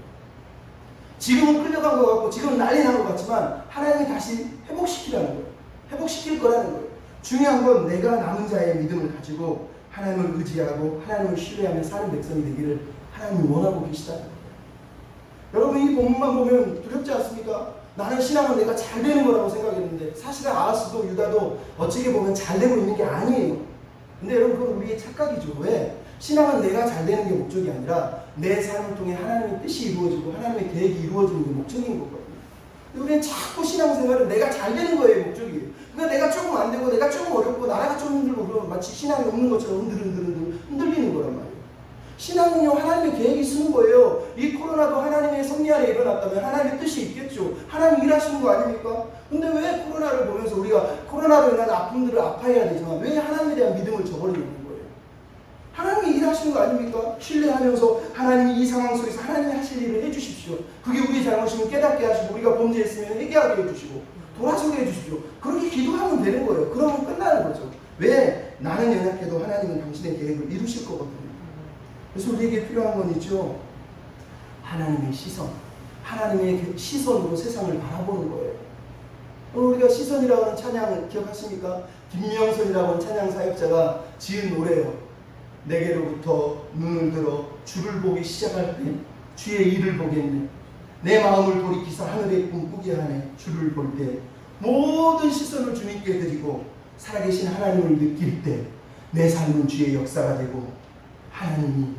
지금은 끌려간 것 같고 지금은 난리 난 것 같지만 하나님이 다시 회복시키라는 거예요. 회복시킬 거라는 거예요. 중요한 건 내가 남은 자의 믿음을 가지고 하나님을 의지하고 하나님을 신뢰하며 사는 백성이 되기를 하나님이 원하고 계시다는 거예요. 여러분 이 본문만 보면 두렵지 않습니까? 나는 신앙은 내가 잘 되는 거라고 생각했는데 사실은 아하스도 유다도 어찌게 보면 잘 되고 있는 게 아니에요. 근데 여러분 그건 우리의 착각이죠. 왜? 신앙은 내가 잘 되는 게 목적이 아니라 내 삶을 통해 하나님의 뜻이 이루어지고 하나님의 계획이 이루어지는 게 목적인 거거든요. 우리는 자꾸 신앙생활은 내가 잘 되는 거예요, 목적이. 그러니까 내가 조금 안 되고 내가 조금 어렵고 나라가 좀 힘들고 그러면 마치 신앙이 없는 것처럼 흔들리는 거란 말이에요. 신앙은요, 하나님의 계획이 쓰는 거예요. 이 코로나도 하나님의 섭리 안에 일어났다면 하나님의 뜻이 있겠죠. 하나님 일하시는 거 아닙니까? 근데 왜 코로나를 보면서 우리가 코로나로 인한 아픔들을 아파해야 되지만 왜 하나님에 대한 믿음을 저버리는 거예요? 하나님이 일하시는 거 아닙니까? 신뢰하면서 하나님이 이 상황 속에서 하나님이 하실 일을 해주십시오. 그게 우리 잘못이면 깨닫게 하시고 우리가 범죄했으면 회개하게 해주시고 돌아서게 해주십시오. 그렇게 기도하면 되는 거예요. 그러면 끝나는 거죠. 왜? 나는 연약해도 하나님은 당신의 계획을 이루실 거거든요. 그래서 우리에게 필요한 건 있죠. 하나님의 시선. 하나님의 시선으로 세상을 바라보는 거예요. 오늘 우리가 시선이라고 하는 찬양을 기억하십니까? 김명선이라고 하는 찬양 사역자가 지은 노래예요. 내게로부터 눈을 들어 주를 보기 시작할 때 주의 일을 보겠네. 내 마음을 돌이키사 하늘의 꿈 꾸게 하네. 주를 볼 때 모든 시선을 주님께 드리고 살아계신 하나님을 느낄 때 내 삶은 주의 역사가 되고 하나님이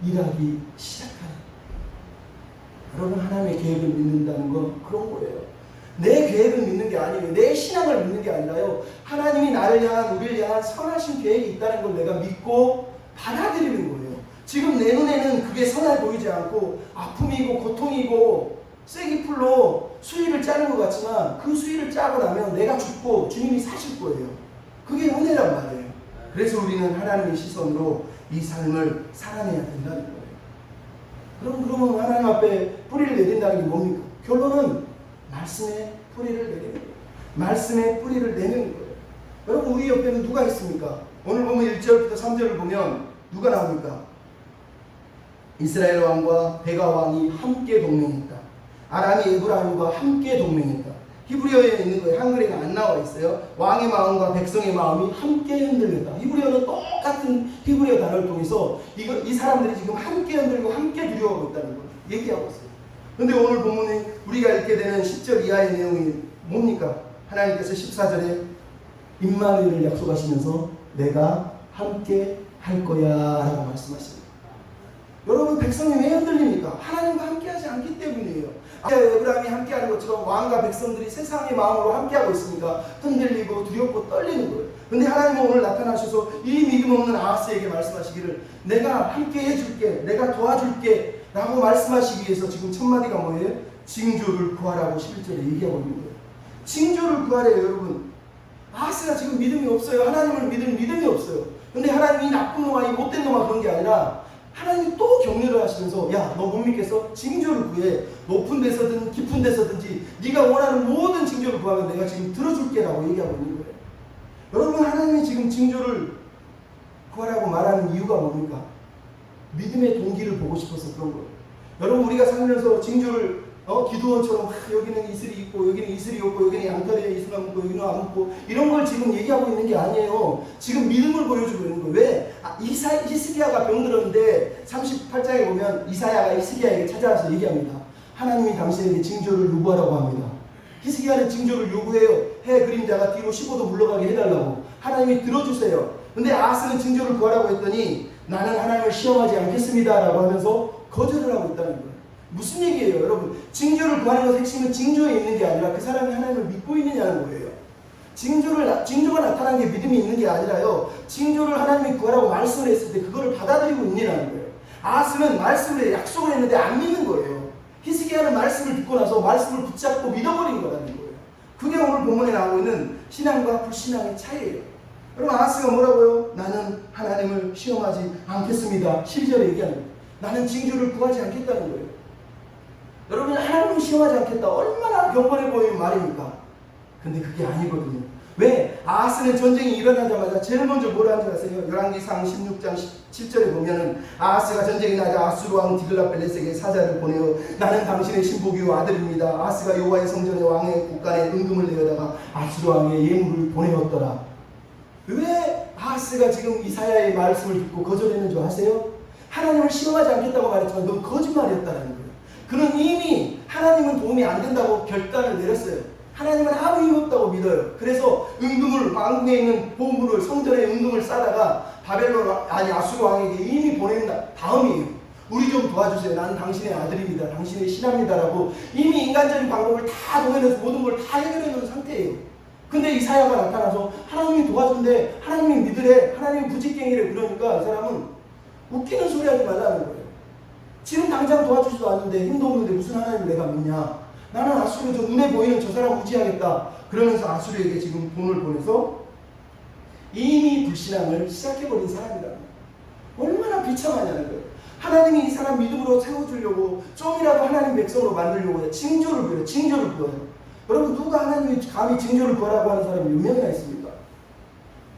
일하기 시작하는. 여러분, 하나님의 계획을 믿는다는 건 그런 거예요. 내 계획을 믿는 게 아니에요. 내 신앙을 믿는 게 아니라요. 하나님이 나를 향한, 우리를 향한 선하신 계획이 있다는 걸 내가 믿고 받아들이는 거예요. 지금 내 눈에는 그게 선해 보이지 않고 아픔이고 고통이고 쐐기풀로 수위를 짜는 것 같지만 그 수위를 짜고 나면 내가 죽고 주님이 사실 거예요. 그게 은혜란 말이에요. 그래서 우리는 하나님의 시선으로 이 삶을 살아내야 된다는 거예요. 그러면 하나님 앞에 뿌리를 내린다는 게 뭡니까? 결론은 말씀에 뿌리를 내리는 거예요. 말씀에 뿌리를 내는 거예요. 여러분, 우리 옆에는 누가 있습니까? 오늘 보면 1절부터 3절을 보면 누가 나옵니까? 이스라엘 왕과 베가 왕이 함께 동맹했다. 아람이 에브라임과 함께 동맹했다. 히브리어에 있는 거예요. 한글에는 안 나와 있어요. 왕의 마음과 백성의 마음이 함께 흔들렸다. 히브리어는 똑같은 히브리어 단어를 통해서 이 사람들이 지금 함께 흔들고 함께 두려워하고 있다는 걸 얘기하고 있어요. 그런데 오늘 본문에 우리가 읽게 되는 10절 이하의 내용이 뭡니까? 하나님께서 14절에 임마누엘을 약속하시면서 내가 함께 할 거야 라고 말씀하십니다. 여러분, 백성이 왜 흔들립니까? 하나님과 함께하지 않기 때문이에요. 에브라임이 함께하는 것처럼 왕과 백성들이 세상의 마음으로 함께하고 있으니까 흔들리고 두렵고 떨리는 거예요. 근데 하나님은 오늘 나타나셔서 이 믿음 없는 아하스에게 말씀하시기를 내가 함께 해줄게, 내가 도와줄게 라고 말씀하시기 위해서 지금 첫 마디가 뭐예요? 징조를 구하라고 11절에 얘기하고 있는 거예요. 징조를 구하래요. 여러분, 아하스가 지금 믿음이 없어요. 하나님을 믿을 믿음이 없어요. 근데 하나님이 나쁜 놈아, 이 못된 놈아 그런 게 아니라 하나님이 또 격려를 하시면서 야, 너 못 믿겠어? 징조를 구해. 높은 데서든 깊은 데서든지 네가 원하는 모든 징조를 구하면 내가 지금 들어줄게 라고 얘기하고 있는 거예요. 여러분, 하나님이 지금 징조를 구하라고 말하는 이유가 뭡니까? 믿음의 동기를 보고 싶어서 그런 거예요. 여러분, 우리가 살면서 징조를 기도원처럼 여기는 이슬이 있고 여기는 이슬이 없고 여기는 양털에 이슬 안 묻고 여기는 안 묻고 이런 걸 지금 얘기하고 있는 게 아니에요. 지금 믿음을 보여주고 있는 거예요. 왜? 히스기야가 병들었는데 38장에 보면 이사야가 히스기야에게 찾아와서 얘기합니다. 하나님이 당신에게 징조를 요구하라고 합니다. 히스기야는 징조를 요구해요. 해 그림자가 뒤로 15도 물러가게 해달라고. 하나님이 들어주세요. 근데 아하스는 징조를 구하라고 했더니 나는 하나님을 시험하지 않겠습니다 라고 하면서 거절을 하고 있다는 거예요. 무슨 얘기예요, 여러분? 징조를 구하는 것의 핵심은 징조에 있는 게 아니라 그 사람이 하나님을 믿고 있느냐는 거예요. 징조가 나타난 게 믿음이 있는 게 아니라요. 징조를 하나님이 구하라고 말씀을 했을 때 그거를 받아들이고 있느냐는 거예요. 아하스는 말씀을 약속을 했는데 안 믿는 거예요. 히스기야는 말씀을 듣고 나서 말씀을 붙잡고 믿어버린 거라는 거예요. 그게 오늘 본문에 나오고 있는 신앙과 불신앙의 차이예요. 여러분, 아하스가 뭐라고요? 나는 하나님을 시험하지 않겠습니다. 12절에 얘기하는 거예요. 나는 징조를 구하지 않겠다는 거예요. 여러분, 하나님을 시험하지 않겠다. 얼마나 경건해 보이는 말입니까? 근데 그게 아니거든요. 왜? 아하스는 전쟁이 일어나자마자 제일 먼저 뭐라 하는지 아세요? 열왕기상 16장 7절에 보면은 아하스가 전쟁이 나자 아수르 왕 디글라벨레스에게 사자를 보내어 나는 당신의 신복이요 아들입니다. 아하스가 여호와의 성전의 왕의 국간에 은금을 내어다가 아수르 왕의 예물을 보내었더라. 왜 아하스가 지금 이사야의 말씀을 듣고 거절했는 줄 아세요? 하나님을 시험하지 않겠다고 말했지만 넌 거짓말이었다는 거예요. 그는 이미 하나님은 도움이 안 된다고 결단을 내렸어요. 하나님은 아무 힘 없다고 믿어요. 그래서 은금을, 왕궁에 있는 보물을, 성전에 은금을 싸다가 아수르 왕에게 이미 보낸 다음이에요. 우리 좀 도와주세요. 나는 당신의 아들입니다. 당신의 신하입니다라고 이미 인간적인 방법을 다 동원해서 모든 걸 다 해결해 놓은 상태예요. 근데 이사야가 나타나서 하나님이 도와준대, 하나님이 믿으래, 하나님이 부직갱이래. 그러니까 이 사람은 웃기는 소리 하지 말라는 거예요. 지금 당장 도와주지도 않는데, 힘도 없는데 무슨 하나님을 내가 믿냐. 나는 아수르 저 눈에 보이는 저 사람 무지하겠다. 그러면서 아수르에게 지금 돈을 보내서 이미 불신앙을 시작해버린 사람이다. 얼마나 비참하냐는 거예요. 하나님이 이 사람 믿음으로 세워주려고 좀이라도 하나님 백성으로 만들려고 징조를 보여요. 징조를 보여요. 여러분, 누가 하나님이 감히 징조를 구하라고 하는 사람이 몇 명이나 있습니까?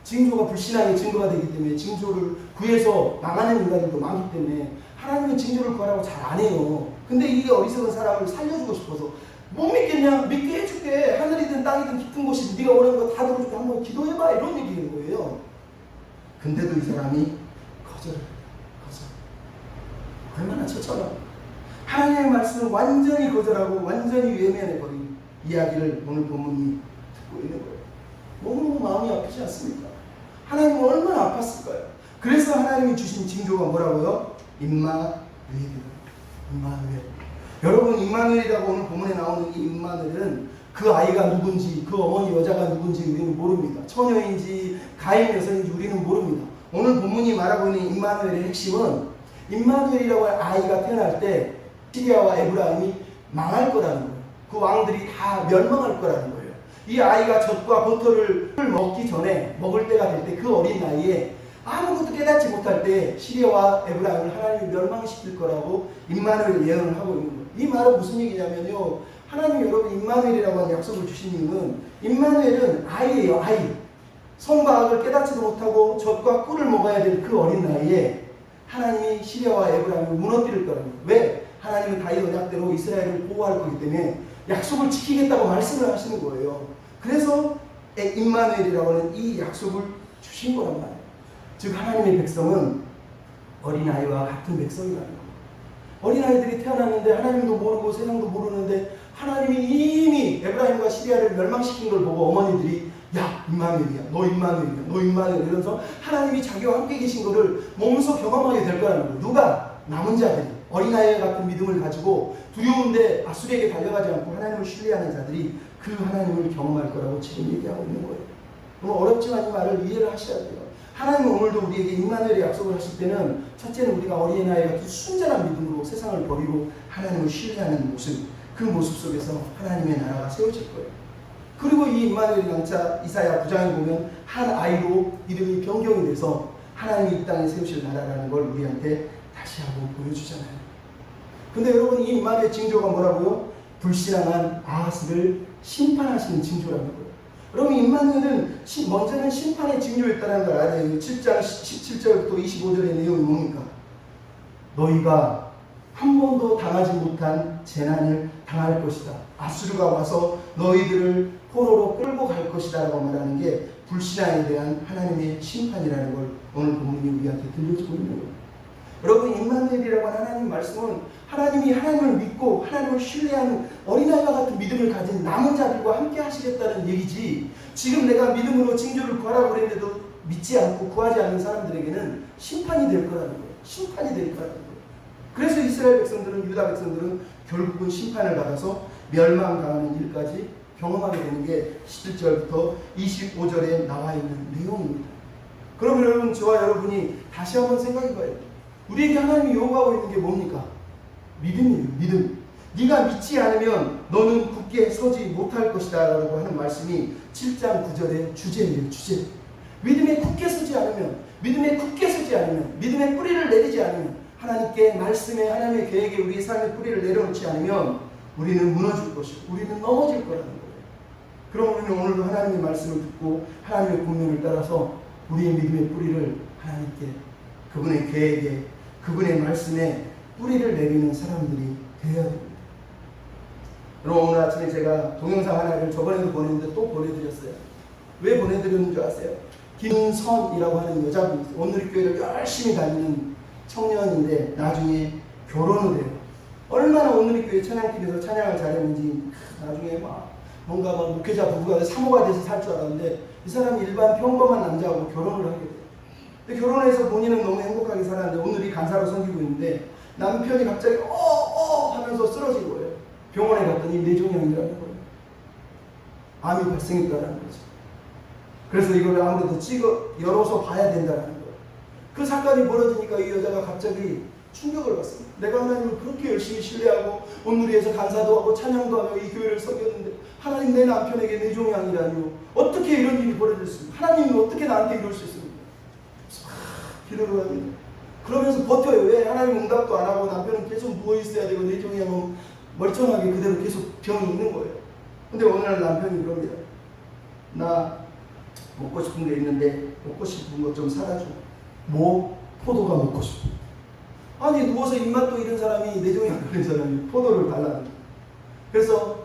징조가 불신앙의 증거가 되기 때문에, 징조를 구해서 망하는 인간들도 많기 때문에 하나님은 징조를 구하라고 잘 안 해요. 근데 이 어리석은 사람을 살려주고 싶어서, 못 믿겠냐? 믿게 해줄게. 하늘이든 땅이든 깊은 곳이든 네가 원하는 거 다 들어줄게. 한번 기도해봐. 이런 얘기인 거예요. 근데도 이 사람이 거절. 얼마나 처참하고, 하나님의 말씀을 완전히 거절하고 완전히 외면해버린 이야기를 오늘 본문이 듣고 있는 거예요. 너무너무 마음이 아프지 않습니까? 하나님은 얼마나 아팠을까요? 그래서 하나님이 주신 징조가 뭐라고요? 임마누엘. 여러분, 임마누엘이라고 오늘 본문에 나오는 이 임마누엘은 그 아이가 누군지, 그 어머니 여자가 누군지 우리는 모릅니다. 처녀인지 가임 여성인지 우리는 모릅니다. 오늘 본문이 말하고 있는 임마누엘의 핵심은, 임마누엘이라고 하는 아이가 태어날 때 시리아와 에브라임이 망할 거라는 거예요. 그 왕들이 다 멸망할 거라는 거예요. 이 아이가 젖과 버터를 먹기 전에, 먹을 때가 될 때, 그 어린 나이에 아무것도 깨닫지 못할 때 시리아와 에브라임을 하나님이 멸망시킬 거라고 임마누엘 예언을 하고 있는 거예요. 이 말은 무슨 얘기냐면요, 하나님 여러분 임마누엘이라고 하는 약속을 주신 이유는, 임마누엘은 아이예요. 아이. 선과 악을 깨닫지도 못하고 젖과 꿀을 먹어야 될 그 어린 나이에 하나님이 시리아와 에브라임을 무너뜨릴 거라는 거예요. 왜? 하나님은 다윗 언약대로 이스라엘을 보호할 거기 때문에 약속을 지키겠다고 말씀을 하시는 거예요. 그래서 임마누엘이라고 하는 이 약속을 주신 거란 말이에요. 즉 하나님의 백성은 어린아이와 같은 백성이라는 거예요. 어린아이들이 태어났는데 하나님도 모르고 세상도 모르는데 하나님이 이미 에브라임과 시리아를 멸망시킨 걸 보고 어머니들이, 야, 임마누엘이야, 너 임마누엘이야, 너 임마누엘, 이러면서 하나님이 자기와 함께 계신 것을 몸소 경험하게 될 거라는 거예요. 누가? 남은 자들이, 어린아이 같은 믿음을 가지고 두려운데 아수르에게 달려가지 않고 하나님을 신뢰하는 자들이 그 하나님을 경험할 거라고 지금 얘기하고 있는 거예요. 너무 어렵지만 이 말을 이해를 하셔야 돼요. 하나님은 오늘도 우리에게 임마누엘의 약속을 하실 때는, 첫째는 우리가 어린아이 같은 순전한 믿음으로 세상을 버리고 하나님을 신뢰하는 모습, 그 모습 속에서 하나님의 나라가 세워질 거예요. 그리고 이 임마누엘이 장차 이사야 9장에 보면 한 아이로 이름이 변경이 돼서 하나님이 이 땅에 세우실 나라라는 걸 우리한테 다시 한번 보여주잖아요. 근데 여러분, 이 임마누엘 징조가 뭐라고요? 불신앙한 아하스를 심판하시는 징조라는 거예요. 여러분, 임마누엘은 먼저는 심판의 징조였다는 걸 알아야 돼요. 7장 17절부터 25절의 내용이 뭡니까? 너희가 한 번도 당하지 못한 재난을 당할 것이다. 아수르가 와서 너희들을 포로로 끌고 갈 것이다 라고 말하는 게 불신앙에 대한 하나님의 심판이라는 걸 오늘 본문이 우리한테 들려주고 있는 거예요. 여러분, 임마누엘이라고 하는 하나님 말씀은 하나님이 하나님을 믿고 하나님을 신뢰하는 어린아이와 같은 믿음을 가진 남은 자들과 함께 하시겠다는 얘기지, 지금 내가 믿음으로 징조를 구하라고 그랬는데도 믿지 않고 구하지 않는 사람들에게는 심판이 될 거라는 거예요. 심판이 될 거라는 거예요. 그래서 이스라엘 백성들은, 유다 백성들은 결국은 심판을 받아서 멸망당하는 일까지 경험하게 되는 게 17절부터 25절에 나와 있는 내용입니다. 그럼 여러분, 저와 여러분이 다시 한번 생각해 봐야 돼요. 우리에게 하나님이 요구하고 있는 게 뭡니까? 믿음이에요. 믿음. 네가 믿지 않으면 너는 굳게 서지 못할 것이다 라고 하는 말씀이 7장 9절의 주제예요. 주제. 믿음에 굳게 서지 않으면, 믿음에 뿌리를 내리지 않으면, 하나님께 말씀에, 하나님의 계획에 우리의 삶의 뿌리를 내려놓지 않으면 우리는 무너질 것이고 우리는 넘어질 거라는 거예요. 그럼 우리는 오늘도 하나님의 말씀을 듣고 하나님의 공명을 따라서 우리의 믿음의 뿌리를 하나님께, 그분의 계획에, 그분의 말씀에 뿌리를 내리는 사람들이 되어야 됩니다. 여러분, 오늘 아침에 제가 동영상 하나를 저번에도 보냈는데 또 보내드렸어요. 왜 보내드렸는 줄 아세요? 김선이라고 하는 여자분이 있어요. 오늘교회를 열심히 다니는 청년인데 나중에 결혼을 해요. 얼마나 오늘교회 찬양팀에서 찬양을 잘했는지 나중에 뭔가 목회자 부부가 사모가 돼서 살 줄 알았는데 이 사람이 일반 평범한 남자하고 결혼을 하게 돼요. 결혼해서 본인은 너무 행복하게 살았는데 오늘이 간사로 섬기고 있는데 남편이 갑자기 하면서 쓰러진 거예요. 병원에 갔더니 뇌종양이라는 거예요. 암이 발생했다는 거죠. 그래서 이걸 아무래도 열어서 봐야 된다는 거예요. 그 사건이 벌어지니까 이 여자가 갑자기 충격을 받습니다. 내가 하나님을 그렇게 열심히 신뢰하고 온누리에서 간사도 하고 찬양도 하며 이 교회를 섬겼는데 하나님 내 남편에게 뇌종양이라니요. 어떻게 이런 일이 벌어질 수 있습니까? 하나님은 어떻게 나한테 이럴 수 있습니까? 기도를 합니다. 그러면서 버텨요. 왜? 하나님 응답도 안 하고 남편은 계속 누워있어야 되고 뇌종양은 멀쩡하게 그대로 계속 병이 있는 거예요. 근데 어느 날 남편이 그럽니다. 나 먹고 싶은 게 있는데 먹고 싶은 것 좀 사다 줘. 뭐? 포도가 먹고 싶어. 아니 누워서 입맛도 잃은 사람이 뇌종양 걸린 사람이 포도를 달라는 거예요. 그래서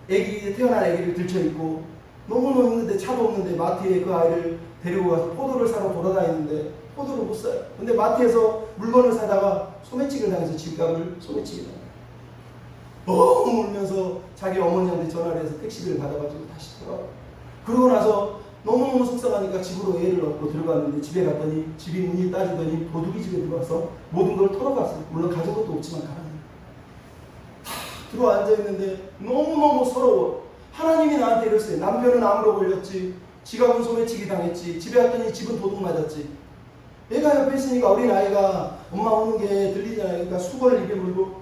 태어난 아기를 들쳐있고 너무너무 힘든데 차도 없는데 마트에 그 아이를 데리고 가서 포도를 사러 돌아다니는데 포도를 못 사요. 근데 마트에서 물건을 사다가 소매치기를 당해서 집값을 소매치기 당해요. 너무 울면서 자기 어머니한테 전화를 해서 택시비를 받아가지고 다시 돌아와요. 그러고 나서 너무너무 속상하니까 집으로 애를 얻고 들어갔는데 집에 갔더니 집이 문이 따지더니 도둑이 집에 들어와서 모든 걸 털어갔어요. 물론 가진 것도 없지만 가라는 들어 앉아있는데 너무너무 서러워. 하나님이 나한테 이랬어요. 남편은 암으로 걸렸지, 지갑은 소매치기 당했지, 집에 갔더니 집은 도둑 맞았지. 얘가 옆에 있으니까 어린아이가 엄마 우는 게 들리잖아요. 그러니까 수건을 입에 물고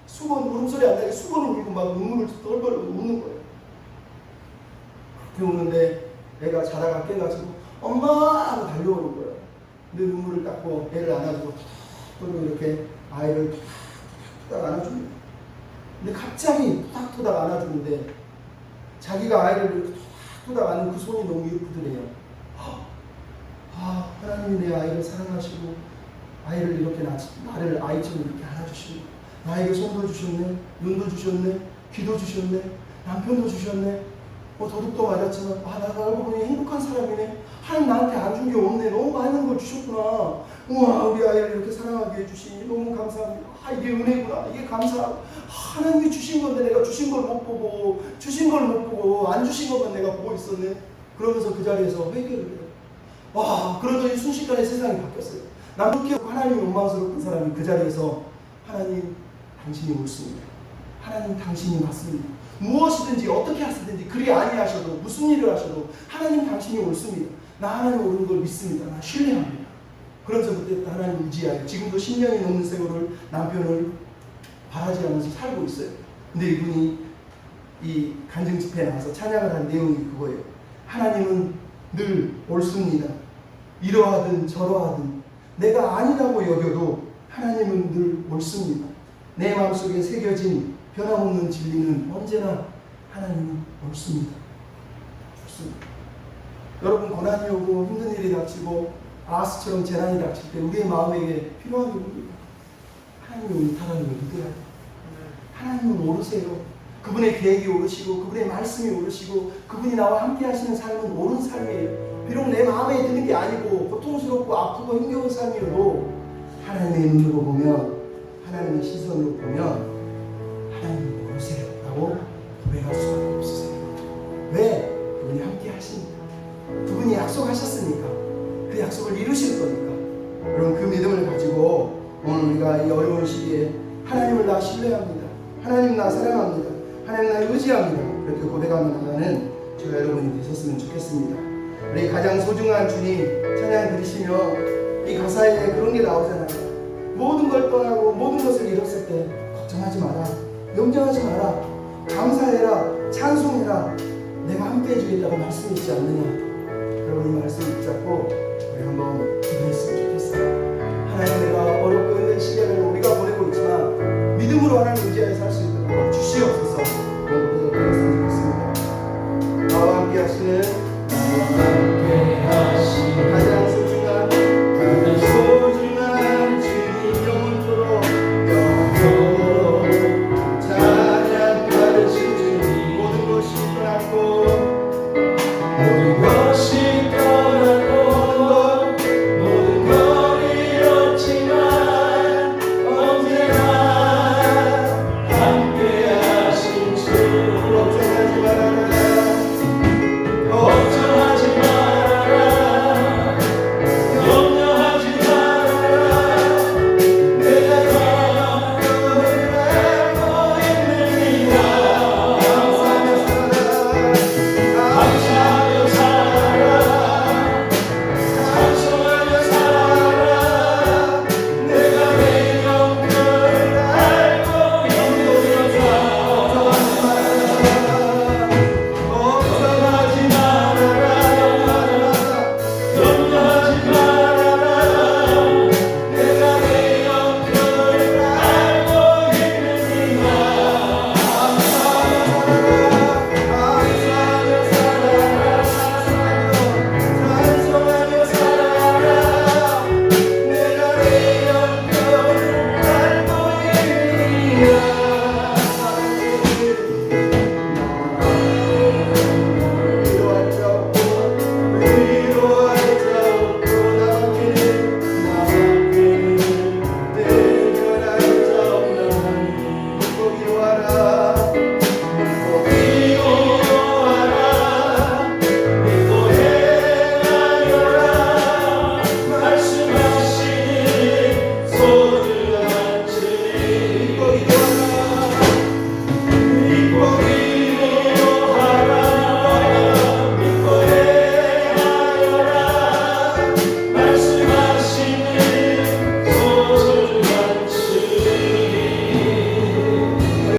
수건 울음소리 안 나게 수건을 울고 막 눈물을 떨벌 우는 거예요. 그렇게 우는데 애가 자다가 깨가지고 엄마 하고 달려오는 거예요. 근데 눈물을 닦고 애를 안아주고 그리고 이렇게 아이를 탁탁 안아줍니다. 근데 갑자기 탁탁 안아주는데 자기가 아이를 이렇게 탁탁 안는 그 손이 너무 예쁘더래요. 하나님이 내 아이를 사랑하시고 아이를 이렇게 나를 아이처럼 이렇게 안아주시고 나에게 손도 주셨네, 눈도 주셨네, 귀도 주셨네, 남편도 주셨네. 도둑도 맞았지만 나가 알고 보니 행복한 사람이네. 하나님 나한테 안 준 게 없네. 너무 많은 걸 주셨구나. 우와, 우리 아이를 이렇게 사랑하게 해주시니 너무 감사합니다. 이게 은혜구나. 이게 감사하고 하나님이 주신 건데 내가 주신 걸 못 보고 안 주신 것만 내가 보고 있었네. 그러면서 그 자리에서 회개를 해요. 그러더니 순식간에 세상이 바뀌었어요. 난 그렇게 하나님이 원망스러운 사람이 그 자리에서 하나님 당신이 옳습니다. 하나님 당신이 맞습니다. 무엇이든지 어떻게 하시든지 그리 아니하셔도 무슨 일을 하셔도 하나님 당신이 옳습니다. 나 하나님 옳은 걸 믿습니다. 나 신뢰합니다. 그러면서 그때부터 하나님 의지하여 지금도 10년이 넘는 세월을 남편을 바라지 않으면서 살고 있어요. 근데 이분이 이 간증 집회에 나와서 찬양을 한 내용이 그거예요. 하나님은 늘 옳습니다. 이러하든 저러하든 내가 아니라고 여겨도 하나님은 늘 옳습니다. 내 마음속에 새겨진 변함없는 진리는 언제나 하나님은 옳습니다. 옳습니다. 여러분 고난이 오고 힘든 일이 닥치고 아하스처럼 재난이 닥칠 때 우리의 마음에게 필요한 게 뭡니까? 하나님이 옳다라는 걸 믿어야 돼요. 하나님은 옳으세요. 그분의 계획이 옳으시고 그분의 말씀이 옳으시고 그분이 나와 함께 하시는 삶은 옳은 삶이에요. 비록 내 마음에 드는 게 아니고 고통스럽고 아프고 힘겨운 삶이어도 하나님의 눈으로 보면 하나님의 시선으로 보면 하나님 옳으세요 라고 고백할 수밖에 없으세요. 왜? 그분이 함께 하시니까. 그분이 약속하셨으니까. 그 약속을 이루실 거니까. 여러분 그 믿음을 가지고 오늘 우리가 이 어려운 시기에 하나님을 나 신뢰합니다. 하나님 나 사랑합니다. 하나님 나 의지합니다. 그렇게 고백하며 나가는 저와 여러분이 되셨으면 좋겠습니다. 우리 가장 소중한 주님 찬양 들으시며 이 가사에 그런 게 나오잖아요. 모든 걸 떠나고 모든 것을 잃었을 때 걱정하지 마라. 염려하지 마라. 감사해라. 찬송해라. 내가 함께 해주겠다고 말씀이 있지 않느냐. 여러분 이 말씀을 붙잡고 우리 한번 기도했으면 좋겠어요. 하나님 내가 어렵고 힘든 시간을 우리가 보내고 있지만 믿음으로 하나님 의지하여 살 수 있도록 주시옵소서.